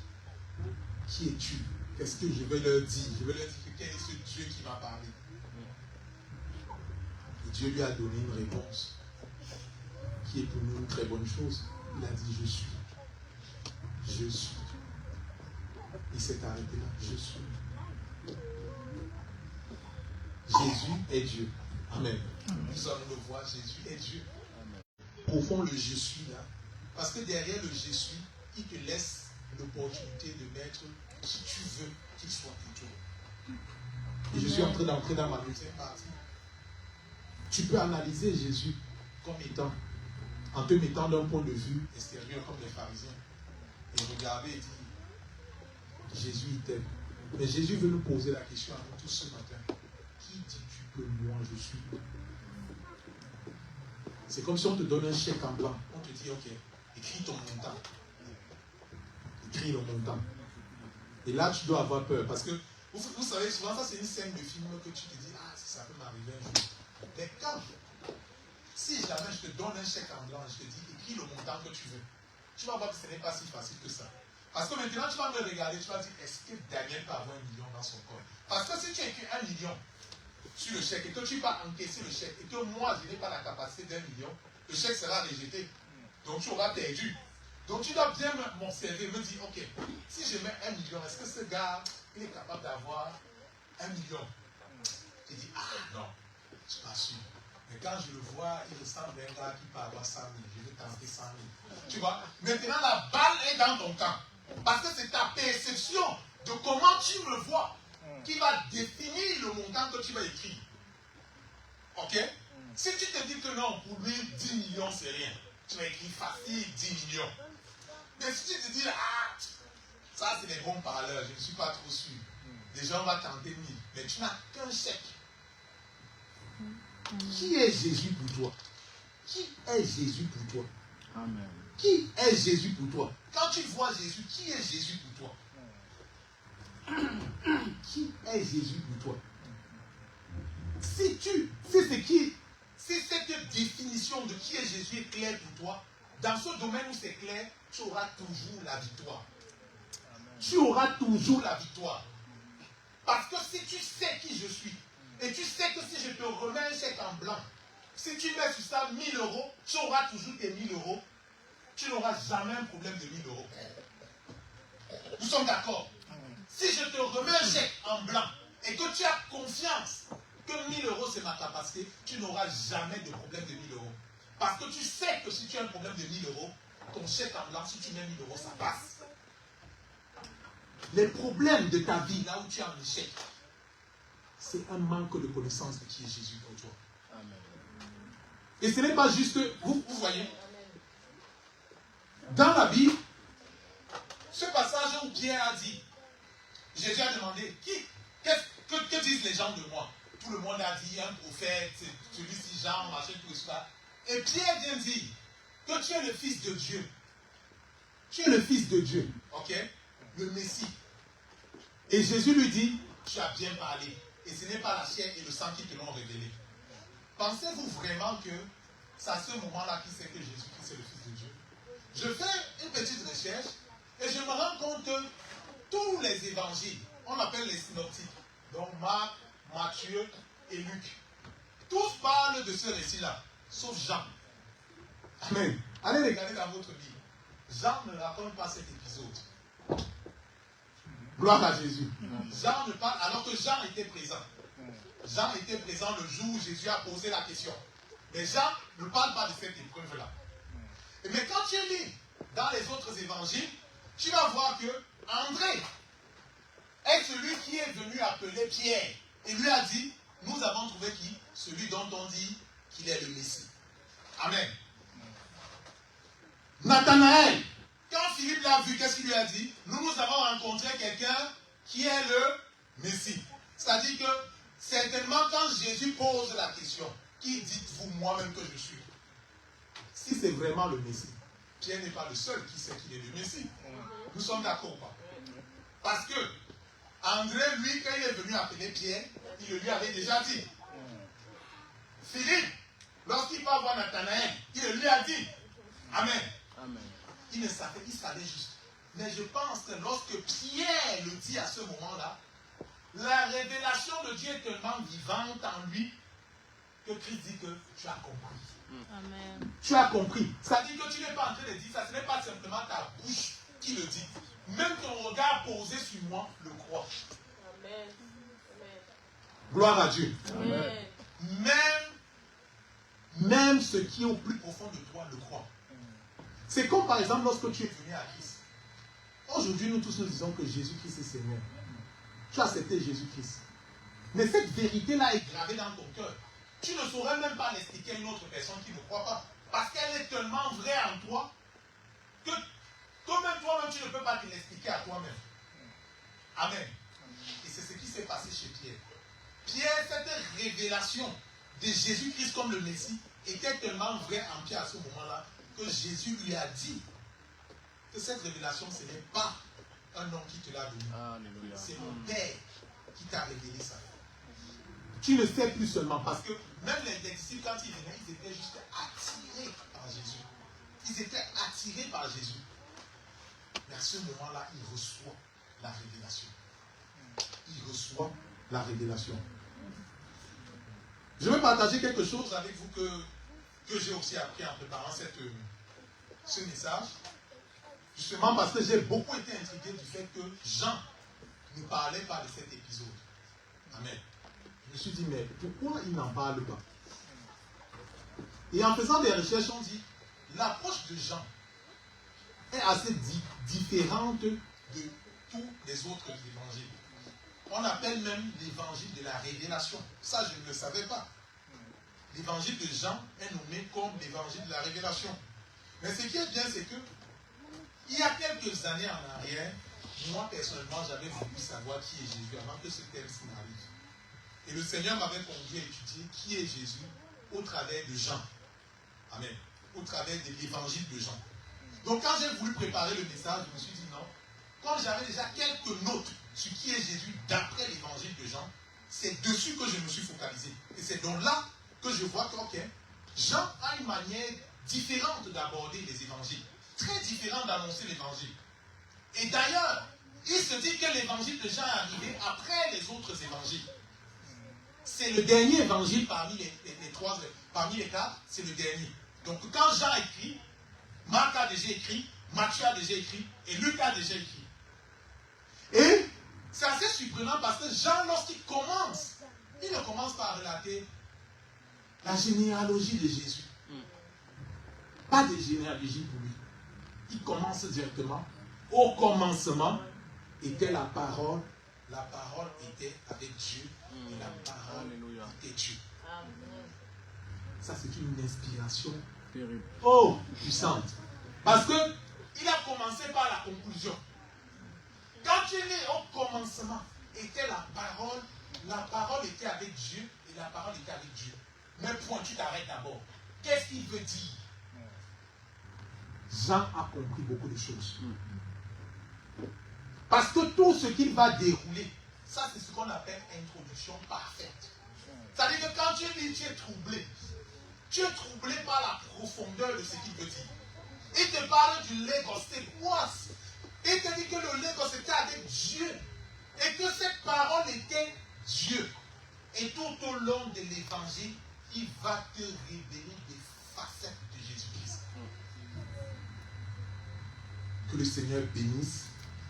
Qui es-tu? Qu'est-ce que je vais leur dire? Je vais leur dire que quel est ce Dieu qui m'a parlé? Et Dieu lui a donné une réponse qui est pour nous une très bonne chose. Il a dit je suis. Je suis. Il s'est arrêté là. Je suis. Jésus est Dieu. Amen. Nous allons le voir, Jésus est Dieu. Profond le je suis là. Parce que derrière le je suis, il te laisse l'opportunité de mettre qui tu veux qu'il soit pour toi. Et je suis en train d'entrer dans ma deuxième partie. Tu peux analyser Jésus comme étant, en te mettant d'un point de vue extérieur comme les pharisiens. Et regarder et dire, Jésus il t'aime. Mais Jésus veut nous poser la question à nous tous ce matin. Qui dis-tu que moi je suis? C'est comme si on te donne un chèque en blanc. On te dit, ok, écris ton montant. Écris le montant. Et là, tu dois avoir peur. Parce que, vous savez, souvent, ça, c'est une scène de film que tu te dis, ah, ça peut m'arriver un jour. Mais quand, si jamais je te donne un chèque en blanc, je te dis, écris le montant que tu veux, tu vas voir que ce n'est pas si facile que ça. Parce que maintenant, tu vas me regarder, tu vas dire, est-ce que Daniel peut avoir 1 million dans son corps? Parce que si tu écris 1 million sur le chèque et que tu vas encaisser le chèque et que moi, je n'ai pas la capacité d'1 million, le chèque sera rejeté. Donc, tu auras perdu. Donc, tu dois bien m'observer, me dire, ok, si je mets 1 million, est-ce que ce gars, il est capable d'avoir 1 million? Tu dis, ah non, je ne suis pas sûr. Mais quand je le vois, il ressemble à un gars qui peut avoir 100 000. Je vais tenter 100 000. Tu vois, maintenant la balle est dans ton camp. Parce que c'est ta perception de comment tu me vois qui va définir le montant que tu vas écrire. Ok? Si tu te dis que non, pour lui, 10 millions, c'est rien. Tu vas écrire facile 10 millions. Mais si tu te dis, ah, ça c'est des bons parleurs, je ne suis pas trop sûr. Déjà, on va tenter 1000. Mais tu n'as qu'un chèque. Qui est Jésus pour toi? Qui est Jésus pour toi? Amen. Qui est Jésus pour toi? Quand tu vois Jésus, qui est Jésus pour toi? Qui est Jésus pour toi? Si cette définition de qui est Jésus est claire pour toi, dans ce domaine où c'est clair, tu auras toujours la victoire. Tu auras toujours la victoire. Parce que si tu sais qui je suis, et tu sais que si je te remets un chèque en blanc, si tu mets sur ça 1000 €, tu auras toujours tes 1000 €. Tu n'auras jamais un problème de 1000 €. Nous sommes d'accord? Si je te remets un chèque en blanc et que tu as confiance que 1000 € c'est ma capacité, tu n'auras jamais de problème de 1000 €. Parce que tu sais que si tu as un problème de 1000 €, ton chèque en blanc, si tu mets 1000 €, ça passe. Les problèmes de ta vie, là où tu es en échec, c'est un manque de connaissance de qui est Jésus pour toi. Amen. Et ce n'est pas juste, vous voyez, dans la Bible, ce passage où Pierre a dit, Jésus a demandé, que disent les gens de moi? Tout le monde a dit, un prophète, celui-ci, Jean, machin, tout ça. Et Pierre vient dire que tu es le Fils de Dieu. Tu es le Fils de Dieu, ok? Le Messie. Et Jésus lui dit, tu as bien parlé. Et ce n'est pas la chair et le sang qui te l'ont révélé. Pensez-vous vraiment que c'est à ce moment-là qu'il sait que Jésus-Christ est le Fils de Dieu? Je fais une petite recherche et je me rends compte que tous les évangiles, on appelle les synoptiques, donc Marc, Matthieu et Luc, tous parlent de ce récit-là, sauf Jean. Amen. Allez regarder dans votre Bible. Jean ne raconte pas cet épisode. Gloire à Jésus. Jean ne parle, alors que Jean était présent. Jean était présent le jour où Jésus a posé la question. Mais Jean ne parle pas de cette épreuve-là. Mais quand tu lis dans les autres évangiles, tu vas voir que André est celui qui est venu appeler Pierre. Et lui a dit, nous avons trouvé qui? Celui dont on dit qu'il est le Messie. Amen. Nathanaël, quand Philippe l'a vu, qu'est-ce qu'il lui a dit? Nous avons rencontré quelqu'un qui est le Messie. C'est-à-dire que certainement quand Jésus pose la question, qui dites-vous moi-même que je suis? Si c'est vraiment le Messie, Pierre n'est pas le seul qui sait qu'il est le Messie. Nous sommes d'accord ou pas? Parce que André, lui, quand il est venu appeler Pierre, il le lui avait déjà dit. Philippe, lorsqu'il va voir Nathanaël, il le lui a dit. Amen. Amen. Il savait juste. Mais je pense que lorsque Pierre le dit à ce moment-là, la révélation de Dieu est tellement vivante en lui que Christ dit que tu as compris. Amen. Tu as compris. Ça dit que tu n'es pas en train de dire ça, ce n'est pas simplement ta bouche qui le dit. Même ton regard posé sur moi le croit. Amen. Gloire à Dieu. Amen. Même ce qui est au plus profond de toi le croit. C'est comme par exemple lorsque tu es venu à Christ. Aujourd'hui, nous tous nous disons que Jésus-Christ est Seigneur. Tu as accepté Jésus-Christ. Mais cette vérité-là est gravée dans ton cœur. Tu ne saurais même pas l'expliquer à une autre personne qui ne croit pas. Parce qu'elle est tellement vraie en toi que toi-même, tu ne peux pas te l'expliquer à toi-même. Amen. Et c'est ce qui s'est passé chez Pierre. Pierre, cette révélation de Jésus-Christ comme le Messie était tellement vraie en Pierre à ce moment-là que Jésus lui a dit que cette révélation, ce n'est pas un homme qui te l'a donné. C'est mon Père qui t'a révélé ça. Tu ne sais plus seulement, parce que même les disciples, quand ils venaient, ils étaient juste attirés par Jésus. Ils étaient attirés par Jésus. Mais à ce moment-là, il reçoit la révélation. Il reçoit la révélation. Je vais partager quelque chose avec vous que j'ai aussi appris en préparant ce message. Justement parce que j'ai beaucoup été intrigué du fait que Jean ne parlait pas de cet épisode. Amen. Je me suis dit, mais pourquoi il n'en parle pas? Et en faisant des recherches, on dit, l'approche de Jean est assez différente de tous les autres évangiles. On appelle même l'évangile de la révélation. Ça, je ne le savais pas. L'évangile de Jean est nommé comme l'évangile de la révélation. Mais ce qui est bien, c'est que Il y a quelques années en arrière, moi personnellement, j'avais voulu savoir qui est Jésus avant que ce texte n'arrive. Et le Seigneur m'avait conduit à étudier qui est Jésus au travers de Jean. Amen. Au travers de l'évangile de Jean. Donc quand j'ai voulu préparer le message, je me suis dit non. Comme j'avais déjà quelques notes sur qui est Jésus d'après l'évangile de Jean, c'est dessus que je me suis focalisé. Et c'est donc là que je vois que Jean a une manière différente d'aborder les évangiles. Très différente d'annoncer l'évangile. Et d'ailleurs, il se dit que l'évangile de Jean est arrivé après les autres évangiles. C'est le dernier évangile parmi les trois, parmi les quatre, c'est le dernier. Donc quand Jean écrit, Marc a déjà écrit, Matthieu a déjà écrit, et Luc a déjà écrit. Et c'est assez surprenant parce que Jean, lorsqu'il commence, il ne commence pas à relater la généalogie de Jésus. Pas de généalogie pour lui. Il commence directement. Au commencement était la parole était avec Dieu, et la parole était Dieu. Ça, c'est une inspiration puissante. Parce que il a commencé par la conclusion. Quand il est au commencement, était la parole était avec Dieu, et la parole était avec Dieu. Mais point, tu t'arrêtes d'abord. Qu'est-ce qu'il veut dire? Jean a compris beaucoup de choses. Parce que tout ce qu'il va dérouler, ça c'est ce qu'on appelle introduction parfaite. C'est-à-dire que quand tu lis, tu es troublé. Tu es troublé par la profondeur de ce qu'il veut dire. Il te parle du Logos, c'est quoi? Il te dit que le Logos était avec Dieu. Et que cette parole était Dieu. Et tout au long de l'évangile, il va te révéler des facettes de Jésus-Christ. Que le Seigneur bénisse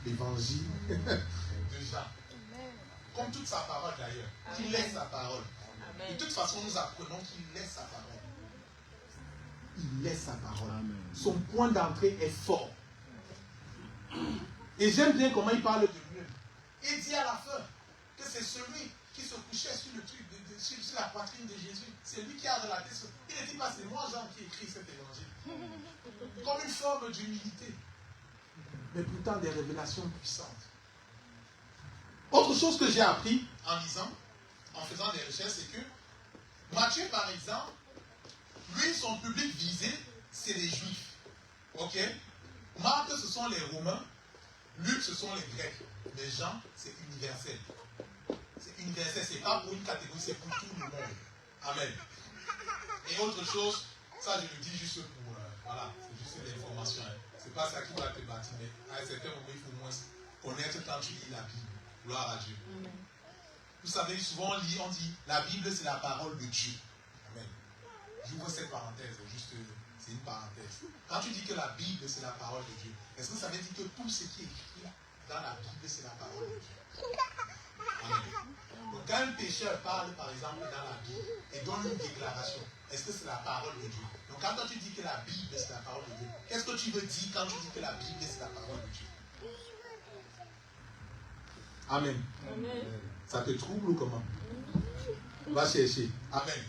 l'évangile de Jean. Comme toute sa parole d'ailleurs. Il laisse sa parole. De toute façon, nous apprenons qu'il laisse sa parole. Il laisse sa parole. Amen. Son point d'entrée est fort. Et j'aime bien comment il parle de lui. Il dit à la fin que c'est celui qui se couchait sur le truc, sur la poitrine de Jésus. C'est lui qui a relaté ça. Il ne dit pas c'est moi Jean qui écrit cet évangile. Comme une forme d'humilité. Mais pourtant des révélations puissantes. Autre chose que j'ai appris en lisant, en faisant des recherches, c'est que Matthieu, par exemple, lui, son public visé, c'est les Juifs. Ok? Marc, ce sont les Romains. Luc, ce sont les Grecs. Mais Jean, c'est universel. C'est universel, c'est pas pour une catégorie, c'est pour tout le monde. Amen. Et autre chose, ça je le dis juste pour, voilà, c'est juste l'information. Hein. C'est pas ça qui va te bâtir, mais à un certain moment, il faut au moins connaître quand tu lis la Bible. Gloire à Dieu. Amen. Vous savez, souvent on dit, la Bible c'est la parole de Dieu. Amen. J'ouvre cette parenthèse, juste, c'est une parenthèse. Quand tu dis que la Bible c'est la parole de Dieu, est-ce que ça veut dire que tout ce qui est écrit dans la Bible c'est la parole de Dieu? Amen. Donc quand un pécheur parle par exemple dans la Bible et donne une déclaration, est-ce que c'est la parole de Dieu? Donc quand toi tu dis que la Bible c'est la parole de Dieu, qu'est-ce que tu veux dire quand tu dis que la Bible c'est la parole de Dieu? Amen. Amen. Ça te trouble ou comment? Va chercher. Amen.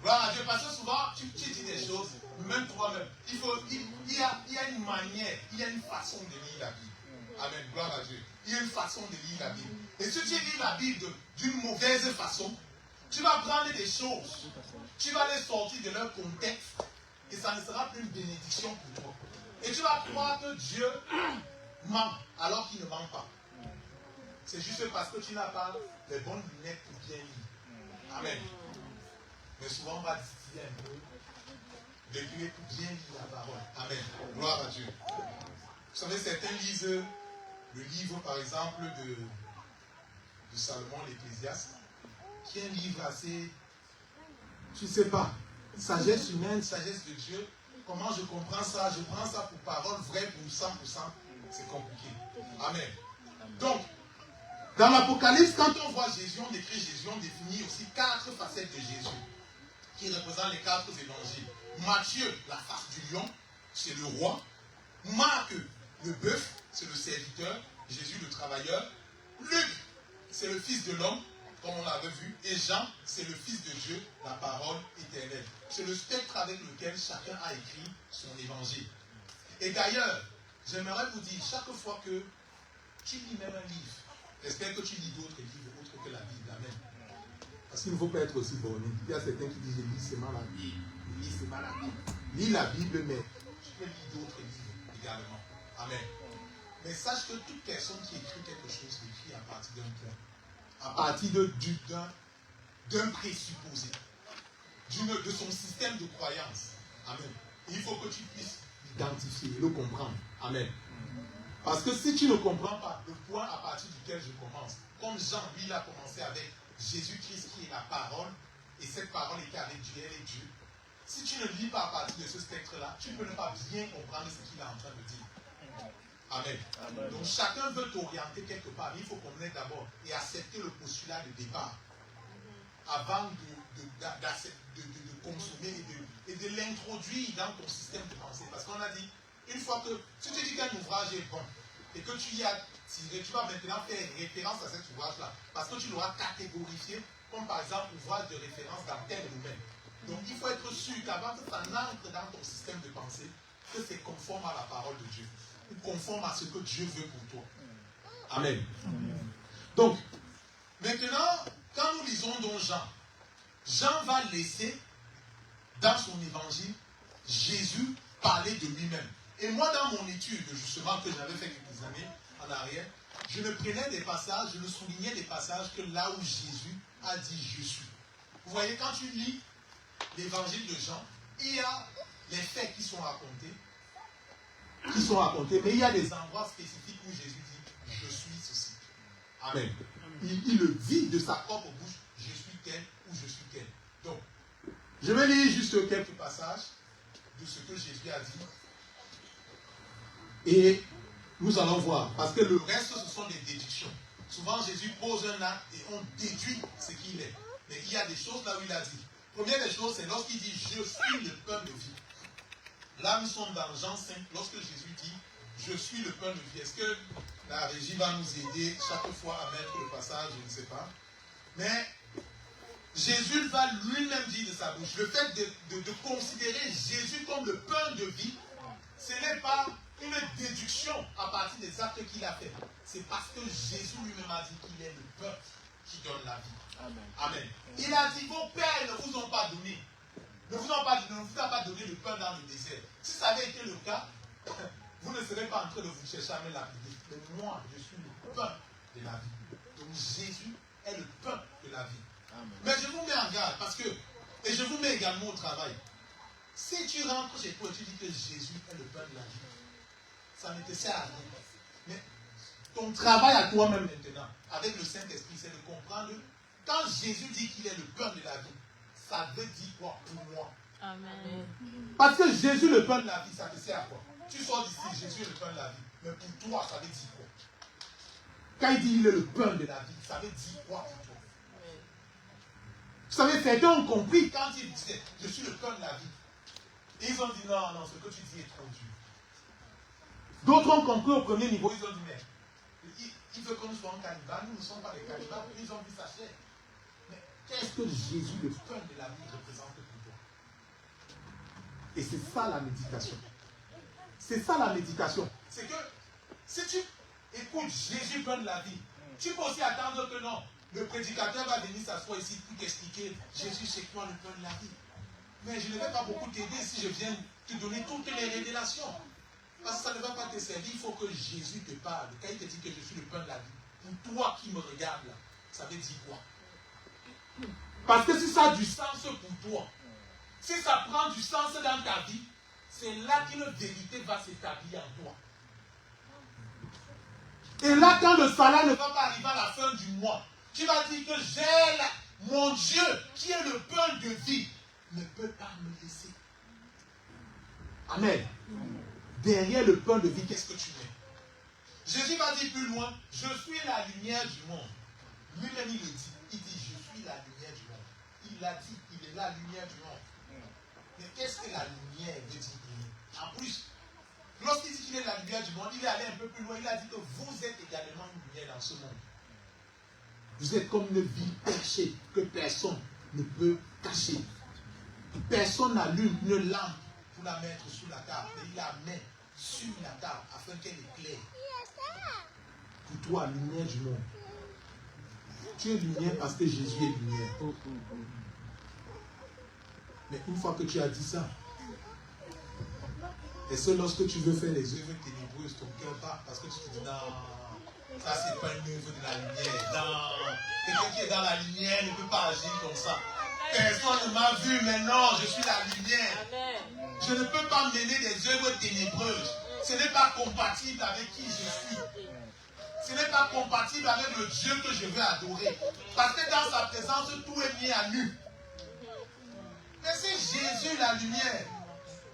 Gloire à Dieu, parce que souvent tu dis des choses, même toi-même. Il y a une manière, il y a une façon de lire la Bible. Amen. Gloire à Dieu. Il y a une façon de lire la Bible. Et si tu lis la Bible d'une mauvaise façon, tu vas prendre des choses, tu vas les sortir de leur contexte, et ça ne sera plus une bénédiction pour toi. Et tu vas croire que Dieu ment, alors qu'il ne ment pas. C'est juste parce que tu n'as pas les bonnes lunettes pour bien lire. Amen. Mais souvent, on va distiller un peu de lunettes pour bien lire la parole. Amen. Gloire à Dieu. Vous savez, certains lisent le livre, par exemple, de Salomon, l'Ecclésiaste, qui est un livre assez, je ne sais pas, sagesse humaine, sagesse de Dieu. Comment je comprends ça? Je prends ça pour parole vraie pour 100%. C'est compliqué. Amen. Donc, dans l'Apocalypse, quand on voit Jésus, on décrit Jésus, on définit aussi 4 facettes de Jésus qui représentent les 4 évangiles. Matthieu, la face du lion, c'est le roi. Marc, le bœuf, c'est le serviteur. Jésus, le travailleur. Luc, c'est le fils de l'homme, comme on l'avait vu. Et Jean, c'est le fils de Dieu, la parole éternelle. C'est le spectre avec lequel chacun a écrit son évangile. Et d'ailleurs, j'aimerais vous dire, chaque fois que tu lis même un livre, j'espère que tu lis d'autres livres autres que la Bible. Amen. Parce qu'il ne faut pas être aussi borné. Il y a certains qui disent, je lis seulement la Bible. Je lis seulement la Bible. Lis la Bible, mais tu peux lire d'autres livres également. Amen. Mais sache que toute personne qui écrit quelque chose écrit à partir d'un point, à partir d'un présupposé, de son système de croyance. Amen. Et il faut que tu puisses l'identifier, le comprendre. Amen. Parce que si tu ne comprends pas le point à partir duquel je commence, comme Jean, lui, il a commencé avec Jésus-Christ qui est la parole, et cette parole était avec Dieu, elle est Dieu. Si tu ne lis pas à partir de ce spectre-là, tu ne peux pas bien comprendre ce qu'il est en train de dire. Amen. Amen. Donc chacun veut t'orienter quelque part. Il faut qu'on ait d'abord et accepter le postulat de départ avant de consommer et de l'introduire dans ton système de pensée. Parce qu'on a dit, une fois que si tu dis qu'un ouvrage est bon et que tu y as tiré, tu vas maintenant faire référence à cet ouvrage-là. Parce que tu l'auras catégorifié comme par exemple ouvrage de référence dans tel domaine. Donc il faut être sûr qu'avant que ça n'entre dans ton système de pensée, que c'est conforme à la parole de Dieu. Ou conforme à ce que Dieu veut pour toi. Amen. Donc, maintenant, quand nous lisons donc Jean, Jean va laisser dans son évangile Jésus parler de lui-même. Et moi, dans mon étude, justement, que j'avais fait quelques années en arrière, je me prenais des passages, je me soulignais des passages que là où Jésus a dit « je suis ». Vous voyez, quand tu lis l'évangile de Jean, il y a les faits qui sont racontés, mais il y a des endroits spécifiques où Jésus dit « je suis ceci ». Amen. Il le dit de sa propre bouche « je suis tel » ou « je suis tel ». Donc, je vais lire juste quelques passages de ce que Jésus a dit. Et nous allons voir, parce que le reste, ce sont des déductions. Souvent, Jésus pose un acte et on déduit ce qu'il est. Mais il y a des choses là où il a dit. Première des choses, c'est lorsqu'il dit « je suis le pain de vie ». Là, nous sommes dans Jean 5, lorsque Jésus dit « je suis le pain de vie ». Est-ce que la régie va nous aider chaque fois à mettre le passage? Je ne sais pas. Mais Jésus va lui-même dire de sa bouche. Le fait de considérer Jésus comme le pain de vie, ce n'est pas une déduction à partir des actes qu'il a fait. C'est parce que Jésus lui-même a dit qu'il est le pain qui donne la vie. Amen. Amen. Il a dit, vos pères ne vous ont pas donné. Ne vous a pas donné le pain dans le désert. Si ça avait été le cas, vous ne serez pas en train de vous chercher à me lapider. Mais moi, je suis le pain de la vie. Donc Jésus est le pain de la vie. Amen. Mais je vous mets en garde parce que, et je vous mets également au travail. Si tu rentres chez toi et tu dis que Jésus est le pain de la vie, ça ne te sert à rien. Mais ton travail à toi-même maintenant, avec le Saint-Esprit, c'est de comprendre quand Jésus dit qu'il est le pain de la vie, ça veut dire quoi pour moi? Amen. Parce que Jésus, le pain de la vie, ça te sert à quoi? Tu sors d'ici, Jésus est le pain de la vie. Mais pour toi, ça veut dire quoi? Quand il dit qu'il est le pain de la vie, ça veut dire quoi pour toi? Vous savez, certains ont compris quand il disait je suis le pain de la vie. Et ils ont dit non, non, ce que tu dis est trop dur. D'autres ont compris au premier niveau, ils ont dit mais il veut que nous soyons cannibales, nous ne sommes pas des cannibales, ils ont vu sa chair. Mais qu'est-ce que Jésus, le pain de la vie, représente pour toi? Et c'est ça la méditation. C'est ça la méditation. C'est que si tu écoutes Jésus, pain de la vie, tu peux aussi attendre que non, le prédicateur va venir s'asseoir ici pour t'expliquer Jésus, c'est quoi le pain de la vie. Mais je ne vais pas beaucoup t'aider si je viens te donner toutes les révélations. Parce que ça ne va pas te servir, il faut que Jésus te parle. Quand il te dit que je suis le pain de la vie, pour toi qui me regardes là, ça veut dire quoi? Parce que si ça a du sens pour toi, si ça prend du sens dans ta vie, c'est là qu'une vérité va s'établir en toi. Et là, quand le salaire ne va pas arriver à la fin du mois, tu vas dire que j'ai mon Dieu qui est le pain de vie, ne peut pas me laisser. Amen. Derrière le pain de vie, qu'est-ce que tu mets? Jésus va dire plus loin, je suis la lumière du monde. Lui-même, il le dit. Il dit, je suis la lumière du monde. Il l'a dit, il est la lumière du monde. Mais qu'est-ce que la lumière veut dire pour nous? En plus, lorsqu'il dit qu'il est la lumière du monde, il est allé un peu plus loin. Il a dit que vous êtes également une lumière dans ce monde. Vous êtes comme une ville cachée que personne ne peut cacher. Personne n'allume une lampe pour la mettre sous la table, mais il la met sur la table afin qu'elle éclaire. Pour toi, lumière du monde. Tu es lumière parce que Jésus est lumière. Mais une fois que tu as dit ça, et c'est lorsque tu veux faire les œuvres ténébreuses, ton cœur bat parce que tu te dis non, ça c'est pas une œuvre de la lumière. Non, quelqu'un qui est dans la lumière ne peut pas agir comme ça. Personne ne m'a vu, mais non, je suis la lumière. Je ne peux pas mener des œuvres ténébreuses. Ce n'est pas compatible avec qui je suis. Ce n'est pas compatible avec le Dieu que je veux adorer. Parce que dans sa présence, tout est mis à nu. Mais c'est Jésus la lumière.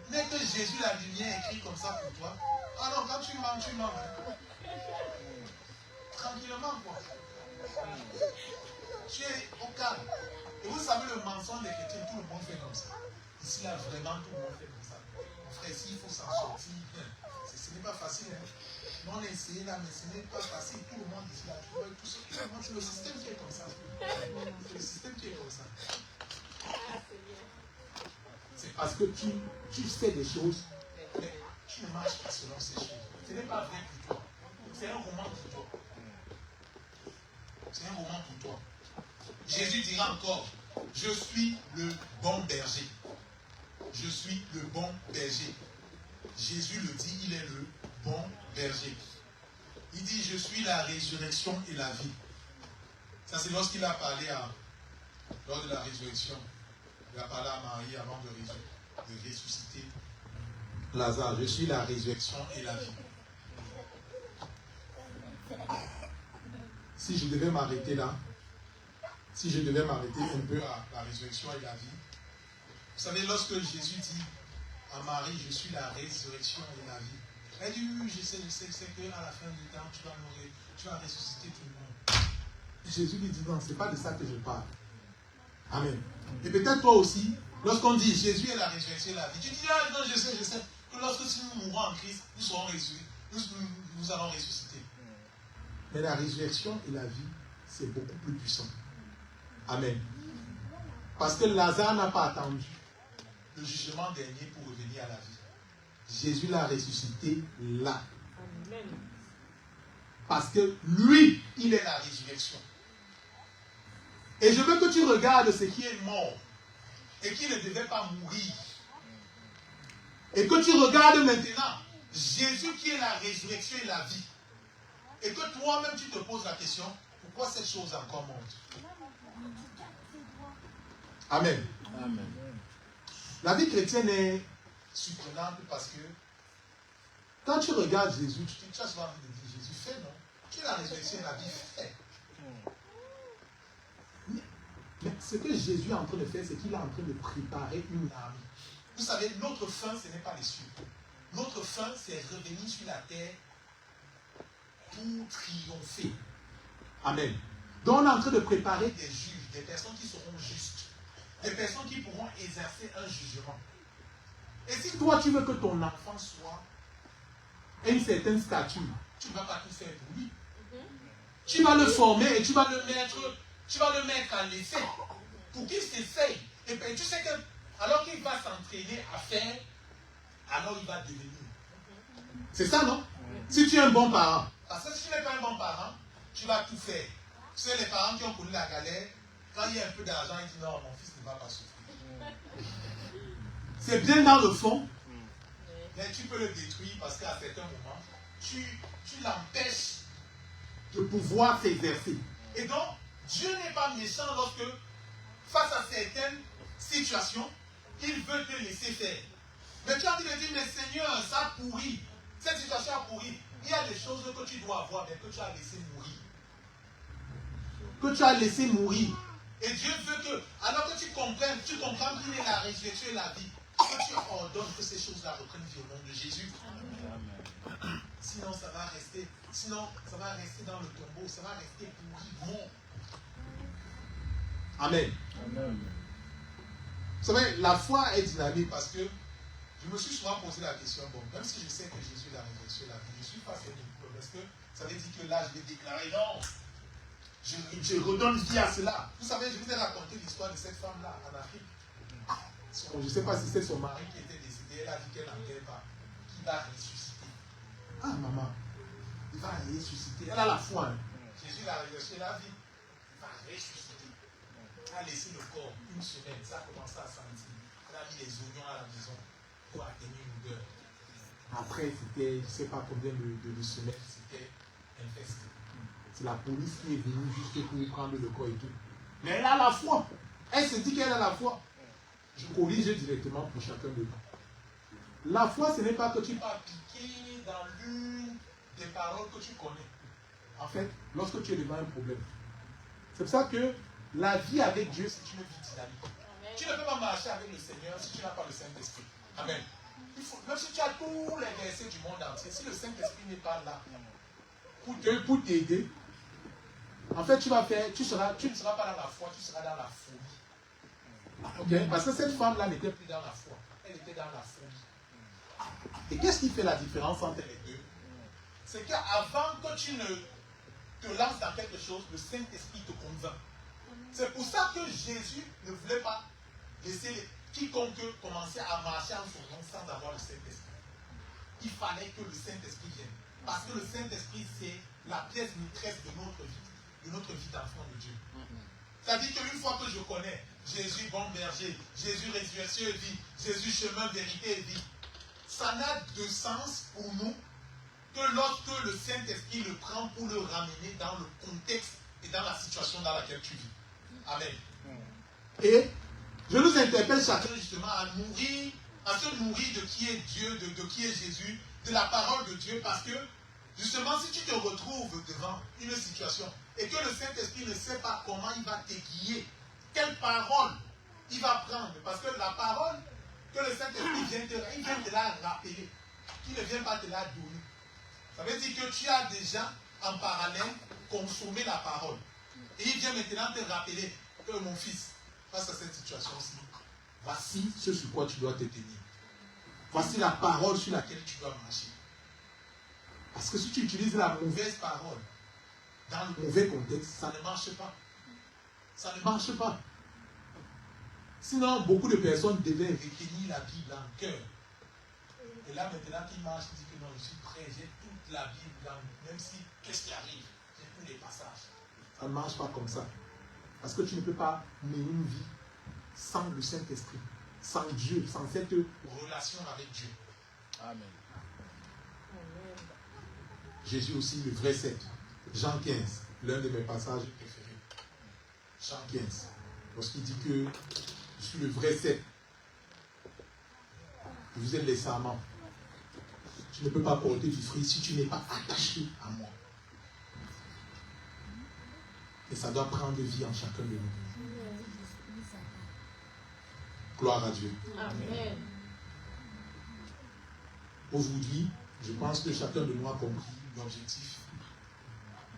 Mais que Jésus la lumière écrit comme ça pour toi. Alors quand tu mens, tu mens. Tranquillement quoi. Tu es au calme. Et vous savez le mensonge des chrétiens, tout le monde fait comme ça. Ici là, vraiment tout le monde fait comme ça. Mon frère, s'il faut s'en sortir, ce n'est pas facile. Hein. Nous on a essayé là, mais ce n'est pas facile. Tout le monde ici là, c'est le système qui est comme ça. C'est le système qui est comme ça. C'est parce que tu sais des choses, mais tu ne marches pas selon ces choses. Ce n'est pas vrai pour toi. C'est un roman pour toi. C'est un roman pour toi. Jésus dira encore, je suis le bon berger. Je suis le bon berger. Jésus le dit, il est le bon berger. Il dit, je suis la résurrection et la vie. Ça c'est lorsqu'il a parlé lors de la résurrection. Il a parlé à Marie avant de ressusciter Lazare. Je suis la résurrection et la vie. Si je devais m'arrêter là, si je devais m'arrêter un peu à la résurrection et la vie, vous savez, lorsque Jésus dit à Marie, je suis la résurrection et la vie, elle dit, oui, je sais, c'est qu'à la fin du temps, tu vas ressusciter tout le monde. Jésus lui dit, non, ce n'est pas de ça que je parle. Amen. Et peut-être toi aussi, lorsqu'on dit Jésus est la résurrection et la vie, tu dis, ah non, je sais, que lorsque nous mourrons en Christ, nous serons ressuscités, nous allons ressusciter. Mais la résurrection et la vie, c'est beaucoup plus puissant. Amen. Parce que Lazare n'a pas attendu le jugement dernier pour revenir à la vie. Jésus l'a ressuscité là. Amen. Parce que lui, il est la résurrection. Et je veux que tu regardes ce qui est mort et qui ne devait pas mourir. Et que tu regardes maintenant Jésus qui est la résurrection et la vie. Et que toi-même tu te poses la question, pourquoi cette chose encore monte? Amen. Amen. La vie chrétienne est surprenante parce que quand tu regardes Jésus, tu as souvent envie de dire, Jésus fait, non? Qui est la résurrection et la vie fait? Mais ce que Jésus est en train de faire, c'est qu'il est en train de préparer une armée. Vous savez, notre fin, ce n'est pas les cieux. Notre fin, c'est revenir sur la terre pour triompher. Amen. Donc on est en train de préparer des juges, des personnes qui seront justes, des personnes qui pourront exercer un jugement. Et si toi, tu veux que ton enfant soit à une certaine stature, tu ne vas pas tout faire pour lui. Tu vas le former et tu vas le mettre à l'essai pour qu'il s'essaye. Et bien, tu sais que alors qu'il va s'entraîner à faire, alors il va devenir. C'est ça, non? Si tu es un bon parent. Parce que si tu n'es pas un bon parent, tu vas tout faire. Tu sais, les parents qui ont connu la galère, quand il y a un peu d'argent, ils disent non, mon fils ne va pas souffrir. C'est bien dans le fond, mais tu peux le détruire parce qu'à certains moments, tu l'empêches de pouvoir s'exercer. Et donc, Dieu n'est pas méchant lorsque, face à certaines situations, il veut te laisser faire. Mais tu as envie de dire, mais Seigneur, ça a pourri. Cette situation a pourri. Il y a des choses que tu dois avoir, mais que tu as laissé mourir. Que tu as laissé mourir. Et Dieu veut que, alors que tu comprends qu'il est la résurrection et la vie, que tu ordonnes que ces choses-là reprennent vie au nom de Jésus. Amen. Sinon, ça va rester dans le tombeau, ça va rester pourri, mort. Amen. Amen. Vous savez, la foi est dynamique parce que je me suis souvent posé la question, bon, même si je sais que Jésus est la résurrection et la vie, je suis face à une épreuve. Est-ce que ça veut dire que là, je vais déclarer non? Je redonne vie à cela. Vous savez, je vous ai raconté l'histoire de cette femme-là en Afrique. Je ne sais pas si c'est son mari qui était décédé. Elle a dit qu'elle n'entendait pas, qui va ressusciter. Ah, maman, il va ressusciter. Elle a la foi. Hein. Jésus l'a reçu la vie. Il va ressusciter. Elle a laissé le corps une semaine. Ça a commencé à sentir. Elle a mis les oignons à la maison pour atteindre une odeur. Après, c'était, je ne sais pas combien de semaines, c'était infesté. C'est la police qui est venue juste pour prendre le corps et tout. Mais elle a la foi. Elle se dit qu'elle a la foi. Je corrige directement pour chacun de nous. La foi, ce n'est pas que tu vas piquer dans l'une des paroles que tu connais. En fait, lorsque tu es devant un problème. C'est pour ça que la vie avec Dieu, c'est une vie dynamique. Amen. Tu ne peux pas marcher avec le Seigneur si tu n'as pas le Saint-Esprit. Amen. Même si tu as tous les versets du monde entier, si le Saint-Esprit n'est pas là pour t'aider, en fait, tu ne seras pas dans la foi, tu seras dans la folie. Okay? Parce que cette femme-là n'était plus dans la foi, elle était dans la folie. Et qu'est-ce qui fait la différence entre les deux? C'est qu'avant que tu ne te lances dans quelque chose, le Saint-Esprit te convainc. C'est pour ça que Jésus ne voulait pas laisser quiconque commencer à marcher en son nom sans avoir le Saint-Esprit. Il fallait que le Saint-Esprit vienne. Parce que le Saint-Esprit, c'est la pièce maîtresse de notre vie d'enfant de Dieu. C'est-à-dire qu'une fois que je connais Jésus bon berger, Jésus résurrection et vie, Jésus chemin, vérité et vie, ça n'a de sens pour nous que lorsque le Saint-Esprit le prend pour le ramener dans le contexte et dans la situation dans laquelle tu vis. Amen. Et je nous interpelle chacun justement à se nourrir de qui est Dieu, de qui est Jésus, de la parole de Dieu, parce que justement si tu te retrouves devant une situation et que le Saint-Esprit ne sait pas comment il va t'aiguiller, quelle parole il va prendre, parce que la parole que le Saint-Esprit vient te la rappeler, il ne vient pas te la donner. Ça veut dire que tu as déjà en parallèle consommé la parole. Et il vient maintenant te rappeler que mon fils, face à cette situation-ci, voici ce sur quoi tu dois te tenir. Voici la parole sur laquelle tu dois marcher. Parce que si tu utilises la mauvaise parole dans le mauvais contexte, ça ne marche pas. Ça ne marche pas. Sinon, beaucoup de personnes devaient retenir la Bible en cœur. Et là, maintenant qu'il marche, il dit que non, je suis prêt, j'ai toute la Bible, même si, qu'est-ce qui arrive, j'ai tous les passages. Ça ne marche pas comme ça. Parce que tu ne peux pas mener une vie sans le Saint-Esprit, sans Dieu, sans cette relation avec Dieu. Amen. Jésus aussi, le vrai 7. Jean 15, l'un de mes passages préférés. Jean 15, lorsqu'il dit que je suis le vrai 7. Vous êtes les serments. Tu ne peux pas porter du fruit si tu n'es pas attaché à moi. Et ça doit prendre vie en chacun de nous. Gloire à Dieu. Amen. Aujourd'hui, je pense que chacun de nous a compris l'objectif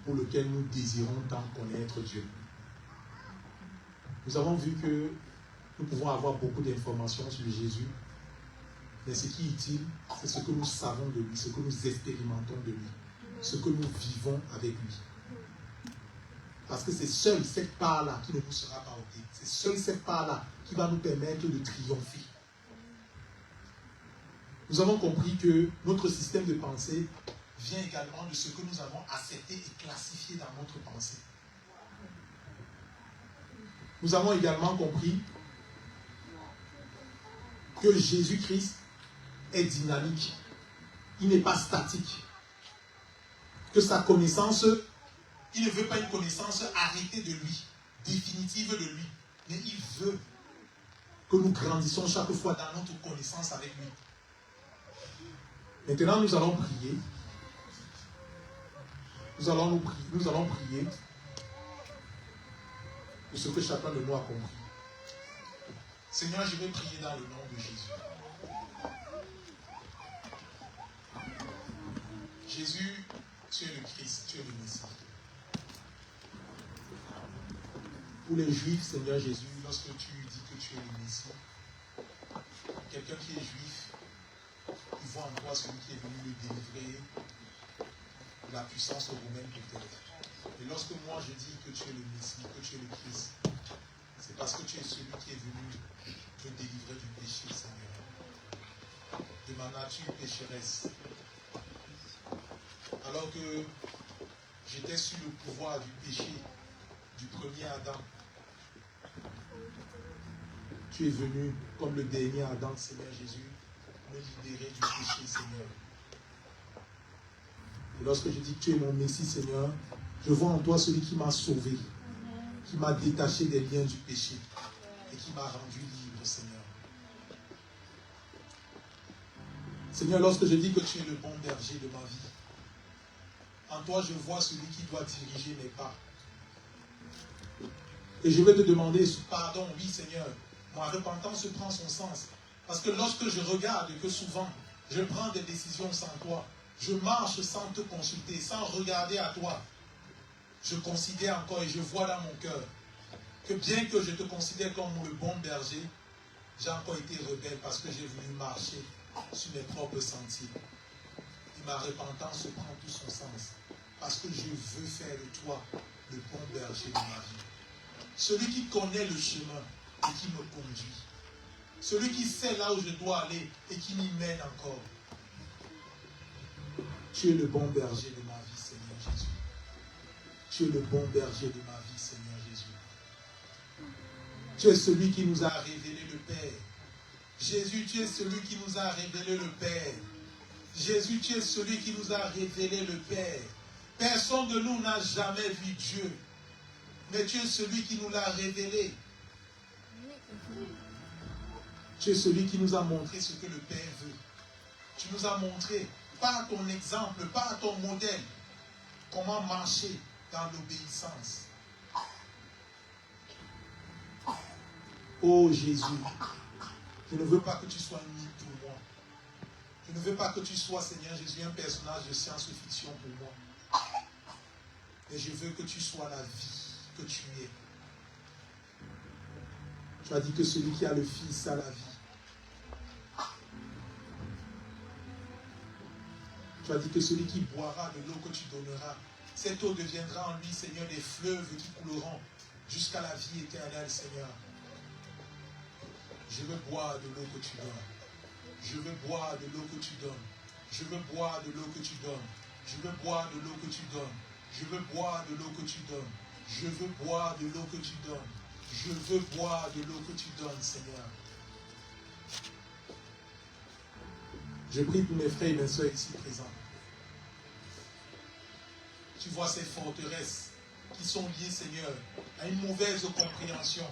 pour lequel nous désirons tant connaître Dieu. Nous avons vu que nous pouvons avoir beaucoup d'informations sur Jésus, mais ce qui est utile, c'est ce que nous savons de lui, ce que nous expérimentons de lui, ce que nous vivons avec lui. Parce que c'est seule cette part-là qui ne nous sera pas ôtée. C'est seule cette part-là qui va nous permettre de triompher. Nous avons compris que notre système de pensée vient également de ce que nous avons accepté et classifié dans notre pensée. Nous avons également compris que Jésus-Christ est dynamique. Il n'est pas statique. Que sa connaissance, il ne veut pas une connaissance arrêtée de lui, définitive de lui. Mais il veut que nous grandissions chaque fois dans notre connaissance avec lui. Maintenant, nous allons prier. Nous allons prier pour ce que chacun de nous a compris. Seigneur, je vais prier dans le nom de Jésus. Jésus, tu es le Christ, tu es le Messie. Pour les Juifs, Seigneur Jésus, lorsque tu dis que tu es le Messie, quelqu'un qui est juif, il voit en toi celui qui est venu le délivrer de la puissance romaine peut-être. Et lorsque moi je dis que tu es le Messie, que tu es le Christ, c'est parce que tu es celui qui est venu te délivrer du péché, Seigneur. De ma nature pécheresse. alors que j'étais sous le pouvoir du péché du premier Adam. Tu es venu comme le dernier Adam, Seigneur Jésus, me libérer du péché, Seigneur. Et lorsque je dis que tu es mon Messie, Seigneur, je vois en toi celui qui m'a sauvé, qui m'a détaché des liens du péché et qui m'a rendu libre, Seigneur. Seigneur, lorsque je dis que tu es le bon berger de ma vie, en toi je vois celui qui doit diriger mes pas. Et je vais te demander pardon, oui Seigneur, ma repentance prend son sens. Parce que lorsque je regarde que souvent je prends des décisions sans toi, je marche sans te consulter, sans regarder à toi, je considère encore et je vois dans mon cœur que bien que je te considère comme le bon berger, j'ai encore été rebelle parce que j'ai voulu marcher sur mes propres sentiers. Et ma repentance prend tout son sens parce que je veux faire de toi le bon berger de ma vie. Celui qui connaît le chemin et qui me conduit. Celui qui sait là où je dois aller et qui m'y mène encore. Tu es le bon berger de ma vie, Seigneur Jésus. Tu es le bon berger de ma vie, Seigneur Jésus. Tu es celui qui nous a révélé le Père. Jésus, tu es celui qui nous a révélé le Père. Jésus, tu es celui qui nous a révélé le Père. Personne de nous n'a jamais vu Dieu. Mais tu es celui qui nous l'a révélé. Tu es celui qui nous a montré ce que le Père veut. Tu nous as montré, par ton exemple, par ton modèle, comment marcher dans l'obéissance. Oh Jésus, je ne veux pas que tu sois un mythe pour moi. Je ne veux pas que tu sois, Seigneur Jésus, un personnage de science-fiction pour moi. Mais je veux que tu sois la vie que tu es. Tu as dit que celui qui a le Fils a la vie. Tu as dit que celui qui boira de l'eau que tu donneras, cette eau deviendra en lui, Seigneur, des fleuves qui couleront jusqu'à la vie éternelle, Seigneur. Je veux boire de l'eau que tu donnes. Je veux boire de l'eau que tu donnes. Je veux boire de l'eau que tu donnes. Je veux boire de l'eau que tu donnes. Je veux boire de l'eau que tu donnes. Je veux boire de l'eau que tu donnes. Je veux boire de l'eau que tu donnes, Seigneur. Je prie pour mes frères et mes soeurs ici présents. Tu vois ces forteresses qui sont liées, Seigneur, à une mauvaise compréhension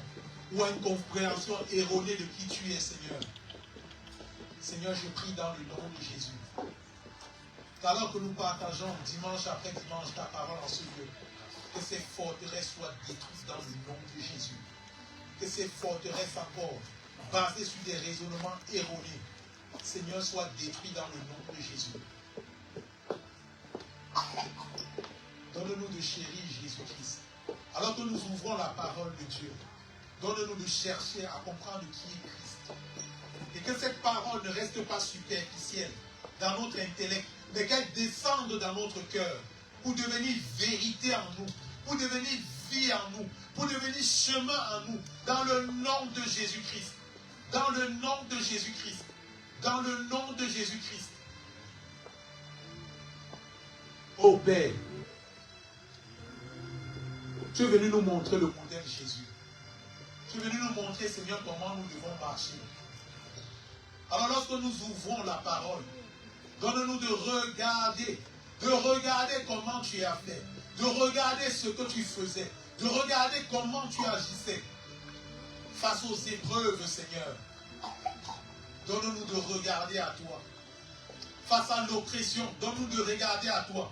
ou à une compréhension erronée de qui tu es, Seigneur. Seigneur, je prie dans le nom de Jésus. Alors que nous partageons dimanche après dimanche ta parole en ce lieu, que ces forteresses soient détruites dans le nom de Jésus. Que ces forteresses encore, basées sur des raisonnements erronés, Seigneur, soient détruites dans le nom de Jésus. Donne-nous de chérir Jésus-Christ. Alors que nous ouvrons la parole de Dieu, donne-nous de chercher à comprendre qui est Christ. Et que cette parole ne reste pas superficielle dans notre intellect, mais qu'elle descende dans notre cœur pour devenir vérité en nous, pour devenir vie en nous, pour devenir chemin en nous, dans le nom de Jésus-Christ. Dans le nom de Jésus-Christ. Dans le nom de Jésus-Christ. Ô Père, tu es venu nous montrer le modèle Jésus. Tu es venu nous montrer, Seigneur, comment nous devons marcher. Alors lorsque nous ouvrons la parole, donne-nous de regarder comment tu as fait, de regarder ce que tu faisais, de regarder comment tu agissais face aux épreuves, Seigneur. Donne-nous de regarder à toi. Face à l'oppression, donne-nous de regarder à toi.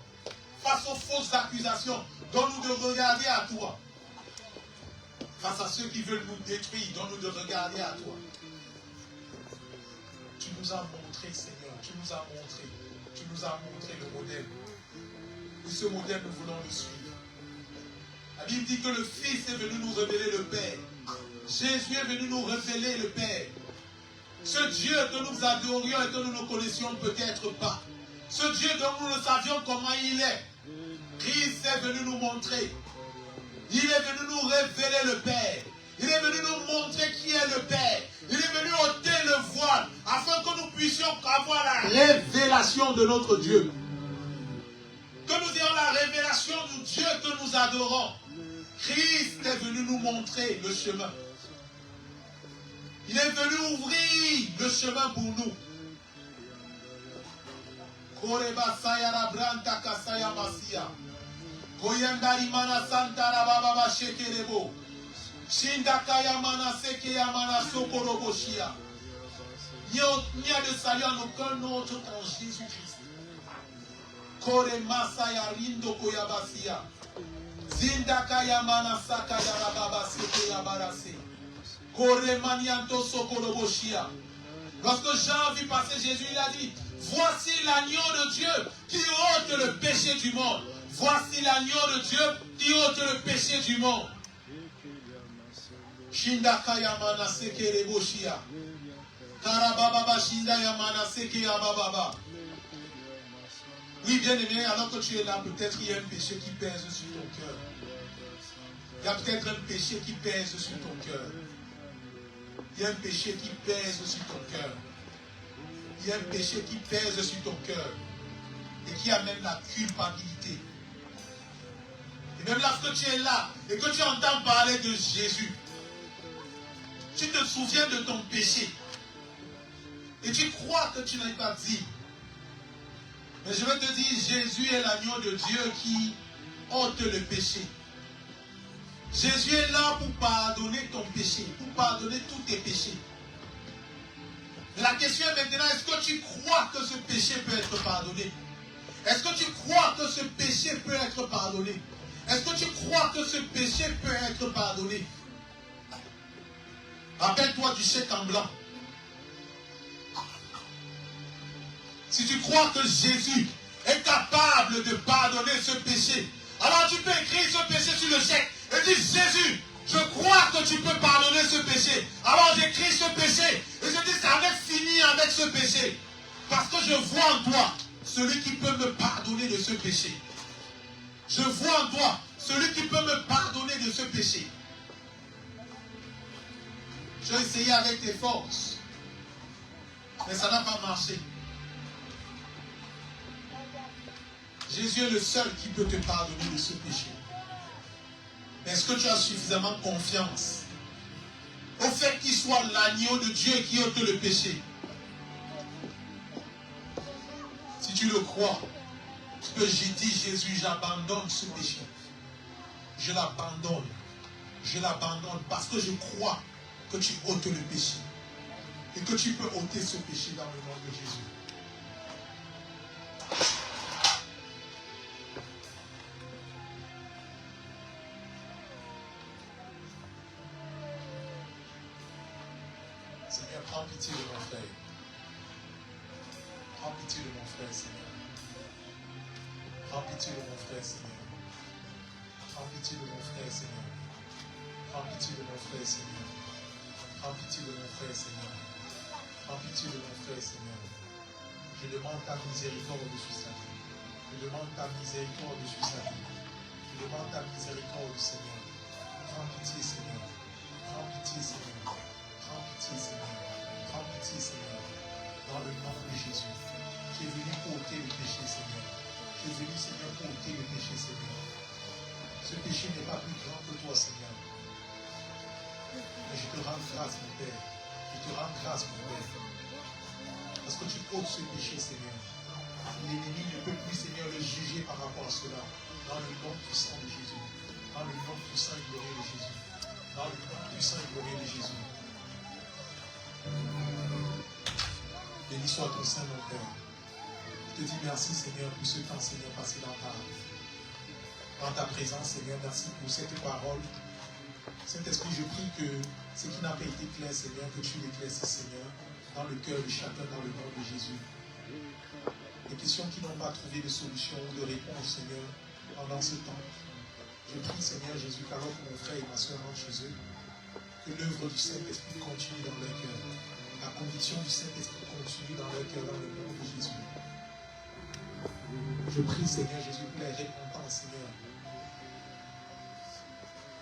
Face aux fausses accusations, donne-nous de regarder à toi. Face à ceux qui veulent nous détruire, donne-nous de regarder à toi. Tu nous as montré, Seigneur, tu nous as montré le modèle. Et ce modèle, nous voulons le suivre. La Bible dit que le Fils est venu nous révéler le Père. Jésus est venu nous révéler le Père. Ce Dieu que nous adorions et que nous ne connaissions peut-être pas. Ce Dieu dont nous ne savions comment il est. Christ est venu nous montrer. Il est venu nous révéler le Père. Il est venu nous montrer qui est le Père. Il est venu ôter le voile afin que nous puissions avoir la révélation de notre Dieu. adorons. Christ est venu nous montrer le chemin. Il est venu ouvrir le chemin pour nous. Koreba sayara branta kasaya masia. Koyendari mana santa rababa shekerebo. Shindakaya mana seke yamana sokorobo shia. Il n'y a de salut en aucun autre qu'en Jésus-Christ. Korema sayarindo koyabasia. Zindakaya mana sakaya rababa seke yabarase. Koremanianto sokorobo shia. Lorsque Jean vit passer Jésus, il a dit: voici l'agneau de Dieu qui ôte le péché du monde. Voici l'agneau de Dieu qui ôte le péché du monde. Shindakaya mana seke reboshia. Karababa shinda yamana seke yababa. Oui, bien aimé, alors que tu es là, peut-être il y a un péché qui pèse sur ton cœur. Il y a peut-être un péché qui pèse sur ton cœur. Il y a un péché qui pèse sur ton cœur. Il y a un péché qui pèse sur ton cœur et qui amène la culpabilité. Et même lorsque tu es là et que tu entends parler de Jésus, tu te souviens de ton péché et tu crois que tu n'as pas dit. Mais je vais te dire, Jésus est l'agneau de Dieu qui ôte le péché. Jésus est là pour pardonner ton péché, pour pardonner tous tes péchés. La question est maintenant, est-ce que tu crois que ce péché peut être pardonné? Est-ce que tu crois que ce péché peut être pardonné? Est-ce que tu crois que ce péché peut être pardonné? Rappelle-toi du chèque en blanc. Si tu crois que Jésus est capable de pardonner ce péché, alors tu peux écrire ce péché sur le chèque et dire: Jésus, je crois que tu peux pardonner ce péché. Alors j'écris ce péché et je dis: ça va être fini avec ce péché. Parce que je vois en toi celui qui peut me pardonner de ce péché. Je vois en toi celui qui peut me pardonner de ce péché. J'ai essayé avec tes forces, mais ça n'a pas marché. Jésus est le seul qui peut te pardonner de ce péché. Est-ce que tu as suffisamment confiance au fait qu'il soit l'agneau de Dieu qui ôte le péché? Si tu le crois, tu peux dire: Jésus, j'abandonne ce péché. Je l'abandonne. Je l'abandonne parce que je crois que tu ôtes le péché. Et que tu peux ôter ce péché dans le nom de Jésus. Seigneur, prends pitié de mon frère. Prends pitié de mon frère, Seigneur. Prends pitié de mon frère, Seigneur. Prends pitié de mon frère, Seigneur. Prends pitié de mon frère, Seigneur. Prends pitié de mon frère, Seigneur. Prends pitié de mon frère, Seigneur. Je demande ta miséricorde sur sa vie. Je demande ta miséricorde sur sa vie. Je demande ta miséricorde, Seigneur. Prends pitié, Seigneur. Prends pitié, Seigneur. Prends pitié, Seigneur. Prends pitié, Seigneur. Dans le nom de Jésus. Tu es venu pour ôter le péché, Seigneur. Tu es venu, Seigneur, pour ôter le péché, Seigneur. Ce péché n'est pas plus grand que toi, Seigneur. Mais je te rends grâce, mon Père. Je te rends grâce, mon Père. Parce que tu ôtes ce péché, Seigneur. L'ennemi ne peut plus, Seigneur, le juger par rapport à cela. Dans le nom puissant de Jésus. Dans le nom puissant et glorieux de Jésus. Dans le nom puissant et glorieux de Jésus. Béni soit ton Saint, mon Père. Je te dis merci, Seigneur, pour ce temps, Seigneur, passé dans ta présence, Seigneur. Merci pour cette parole. Saint-Esprit, je prie que ce qui n'a pas été clair, Seigneur, que tu l'éclaircisses, Seigneur, dans le cœur de chacun, dans le nom de Jésus. Les questions qui n'ont pas trouvé de solution ou de réponse, Seigneur, pendant ce temps. Je prie, Seigneur Jésus, qu'alors que mon frère et ma soeur rentrent chez eux, que l'œuvre du Saint-Esprit continue dans leur cœur. La conviction du Saint-Esprit continue dans leur cœur, dans le nom de Jésus. Je prie, Seigneur Jésus, pour les récompenses, Seigneur.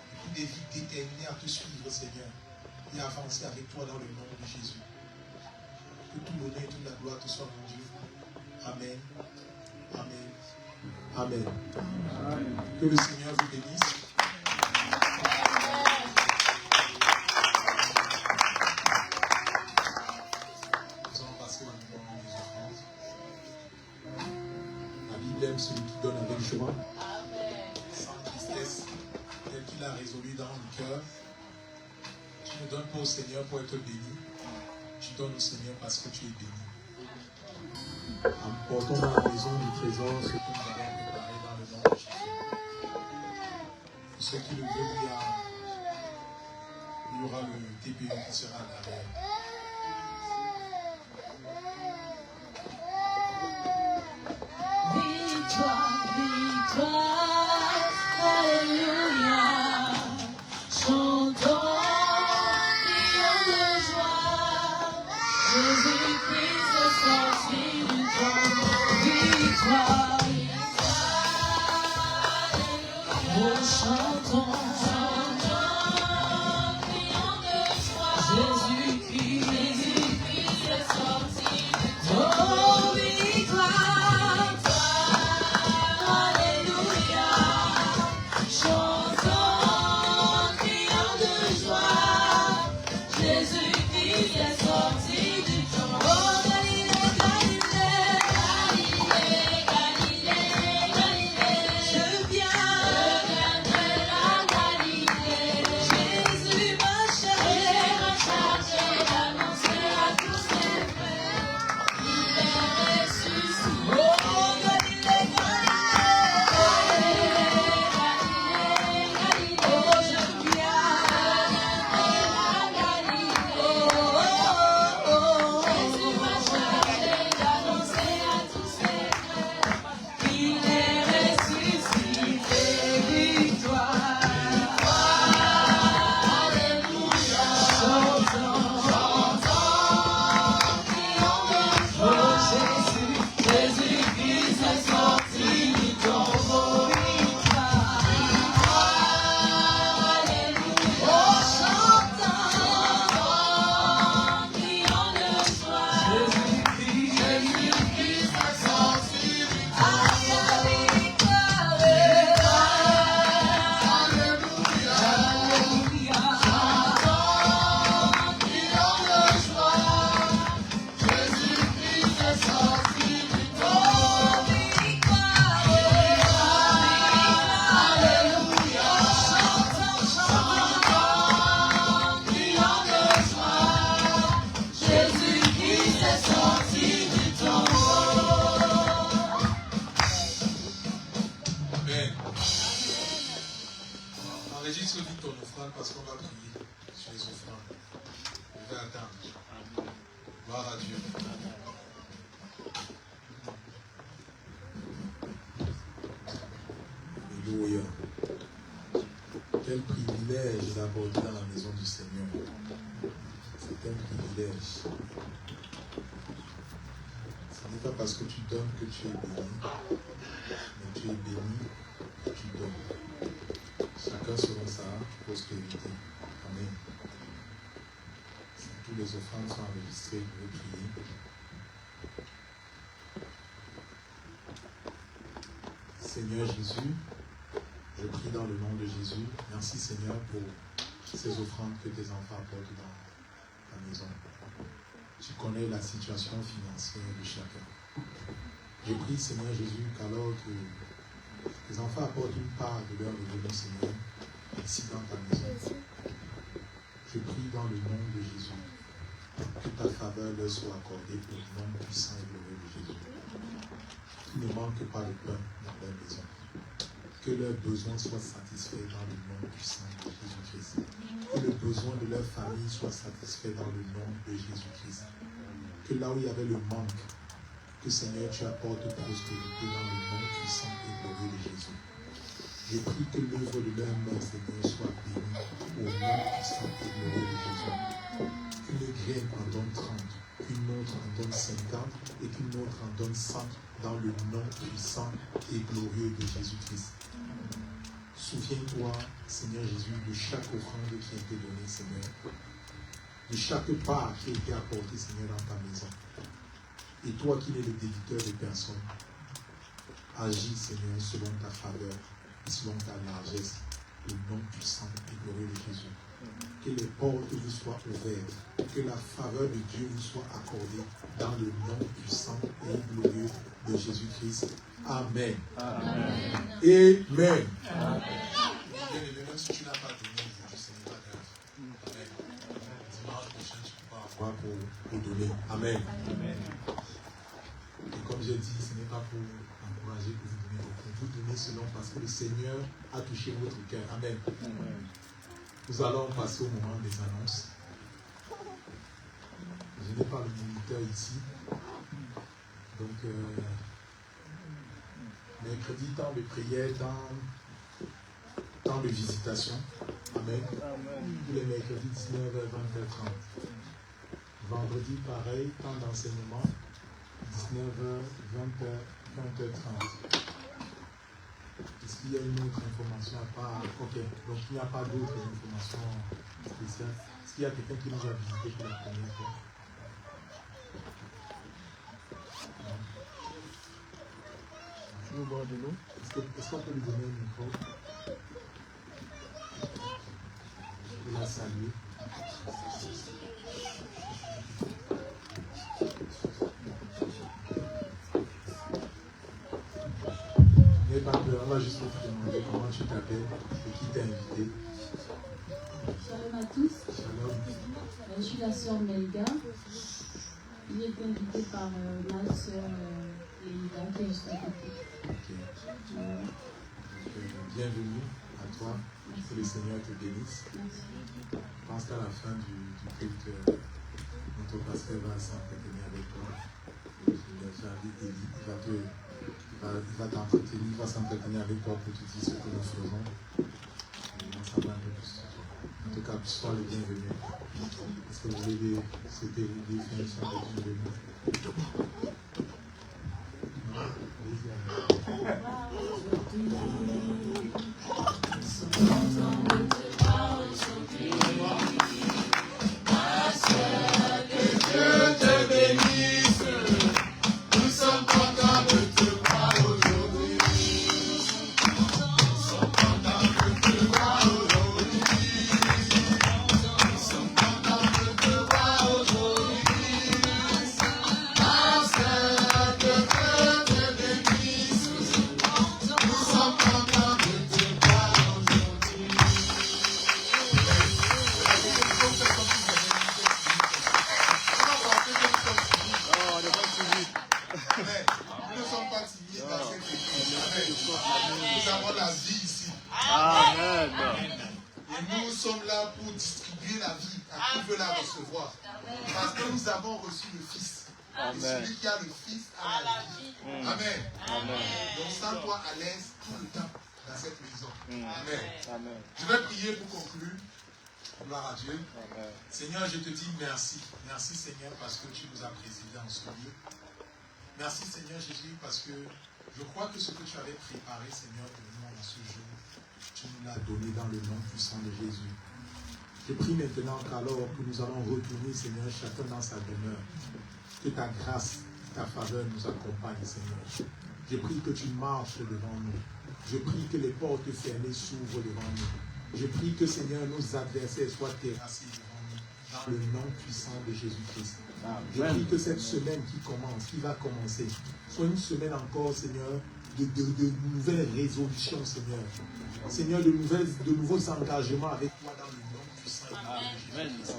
Et pour des vies déterminées à te suivre, Seigneur, et avancer avec toi dans le nom de Jésus. Que tout l'honneur et toute la gloire te soient rendus. Amen. Amen. Amen. Que le Seigneur vous bénisse. Nous allons passer au moment des offrandes. La Bible aime celui qui donne avec joie, sans tristesse, tel qu'il a résolu dans le cœur. Tu ne donnes pas au Seigneur pour être béni. Tu donnes au Seigneur parce que tu es béni. Emportons dans la maison du trésor ce que nous avons préparé dans le nom de Jésus. Pour ceux qui le veulent, il y aura le TPE qui sera à l'arrière. Victoire, victoire, alléluia. Chantons, crions de joie. Jésus-Christ est sorti du tombeau. Victoire, victoire, oh, chantons, crions de joie. Jésus-Christ est sorti du tombeau. Oh, victoire, alléluia. Chantons, crions de joie. Jésus-Christ est sorti du tombeau. Oh, Galilée, Galilée, Galilée, Galilée, je viens de la Galilée. Jésus m'a chargé d'annoncer à tous ses frères qu'il est ressuscité. Oh, Galilée, Galilée, Galilée, oh, je viens de la Galilée. Oh, Jésus m'a chargé d'annoncer à tous ses frères qu'il est ressuscité. Victoire, alléluia, chantons, crions de joie. Jésus-Christ est sorti du tombeau. Victoire, alléluia, oh, chantons, crions de joie. Jésus-Christ est sorti du tombeau. Alléluia, chantons, crions de joie. Jésus-Christ est sorti du tombeau. Victoire, alléluia, chantons, crions de joie. Jésus-Christ est sorti du tombeau. Amen. Enregistre vite ton offrande parce qu'on va prier sur les offrandes. On va attendre. Gloire à Dieu. Alléluia. Quel privilège d'aborder dans la maison du Seigneur. C'est un privilège. Ce n'est pas parce que tu donnes que tu es béni, mais tu es béni et tu donnes. Chacun selon sa prospérité. Amen. Tous les offrandes sont enregistrées, je vais prier. Seigneur Jésus, je prie dans le nom de Jésus. Merci Seigneur pour ces offrandes que tes enfants apportent dans ta maison. Tu connais la situation financière de chacun. Je prie Seigneur Jésus qu'alors que tes enfants apportent une part de leur revenu Seigneur, ici dans ta maison, je prie dans le nom de Jésus que ta faveur leur soit accordée au nom puissant et glorieux de Jésus. Qu'il ne manque pas de pain dans leur maison. Que leurs besoins soient satisfaits dans le nom puissant de Jésus-Christ. Que le besoin de leur famille soit satisfait dans le nom de Jésus-Christ. Que là où il y avait le manque, que Seigneur tu apportes prospérité dans le nom puissant et glorieux de Jésus. Je prie que l'œuvre de leur main, Seigneur, soit bénie au nom puissant et glorieux de Jésus. Qu'une graine en donne 30, qu'une autre en donne 50 et qu'une autre en donne 100 dans le nom puissant et glorieux de Jésus-Christ. Souviens-toi, Seigneur Jésus, de chaque offrande qui a été donnée, Seigneur. De chaque part qui a été apportée, Seigneur, dans ta maison. Et toi qui n'es le débiteur de personne, Agis, Seigneur, selon ta faveur, selon ta largesse, au nom puissant et glorieux de Jésus. Que les portes vous soient ouvertes, que la faveur de Dieu vous soit accordée dans le nom puissant et glorieux de Jésus-Christ. Amen. Amen. Amen. Bien aimé, même si tu n'as pas donné aujourd'hui, ce n'est pas grave. Amen. Dimanche prochain, tu pourras avoir pour donner. Amen. Amen. Et comme j'ai dit, ce n'est pas pour encourager que vous donnez beaucoup. Vous donnez selon parce que le Seigneur a touché votre cœur. Amen. Amen. Nous allons passer au moment des annonces. Je n'ai pas le moniteur ici. Donc, mercredi, temps de prière, temps de visitation. Amen. Tous les mercredis, 19h, 20h30. Vendredi, pareil, temps d'enseignement, 19h, 20h, 20h30. Est-ce qu'il y a une autre information à part? Ok, donc il n'y a pas d'autres informations spéciales. Est-ce qu'il y a quelqu'un qui nous a visité pour la première fois? Au bord de l'eau. Est-ce qu'on peut lui donner un micro? Je peux la saluer. N'ayez pas peur, on va juste te demander comment tu t'appelles et qui t'a invité. Shalom à tous. Shalom. Je suis la sœur Melga. J'ai été invitée par ma sœur Elida qui est juste à côté. Ok. Bienvenue à toi. Que le Seigneur te bénisse. Merci. Je pense qu'à la fin du culte, notre pasteur va s'entretenir avec toi. Il va t'entretenir, il va s'entretenir avec toi pour te dire ce que nous faisons. Et on s'en va un peu plus. En tout cas, sois le bienvenu. Est-ce que vous voulez souhaiter une définition de bienvenue? Seigneur, je te dis merci. Merci Seigneur parce que tu nous as présidés en ce lieu. Merci Seigneur Jésus parce que je crois que ce que tu avais préparé Seigneur pour nous en ce jour, tu nous l'as donné dans le nom puissant de Jésus. Je prie maintenant qu'alors que nous allons retourner Seigneur chacun dans sa demeure, que ta grâce, ta faveur nous accompagne Seigneur. Je prie que tu marches devant nous. Je prie que les portes fermées s'ouvrent devant nous. Je prie que Seigneur nos adversaires soient terrassés devant nous. Dans le nom puissant de Jésus-Christ. Je prie que cette semaine qui commence, qui va commencer, soit une semaine encore, Seigneur, de nouvelles résolutions, Seigneur. Seigneur, de nouveaux engagements avec toi dans le nom puissant de Jésus-Christ.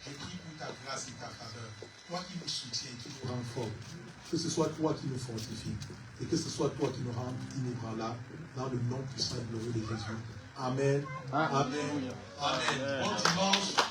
Je prie pour ta grâce et ta faveur. Toi qui nous soutiens, qui nous rends fort. Que ce soit toi qui nous fortifie. Et que ce soit toi qui nous rend inébranlables dans le nom puissant et glorieux de Jésus. Amen. Amen. Amen. Bon dimanche.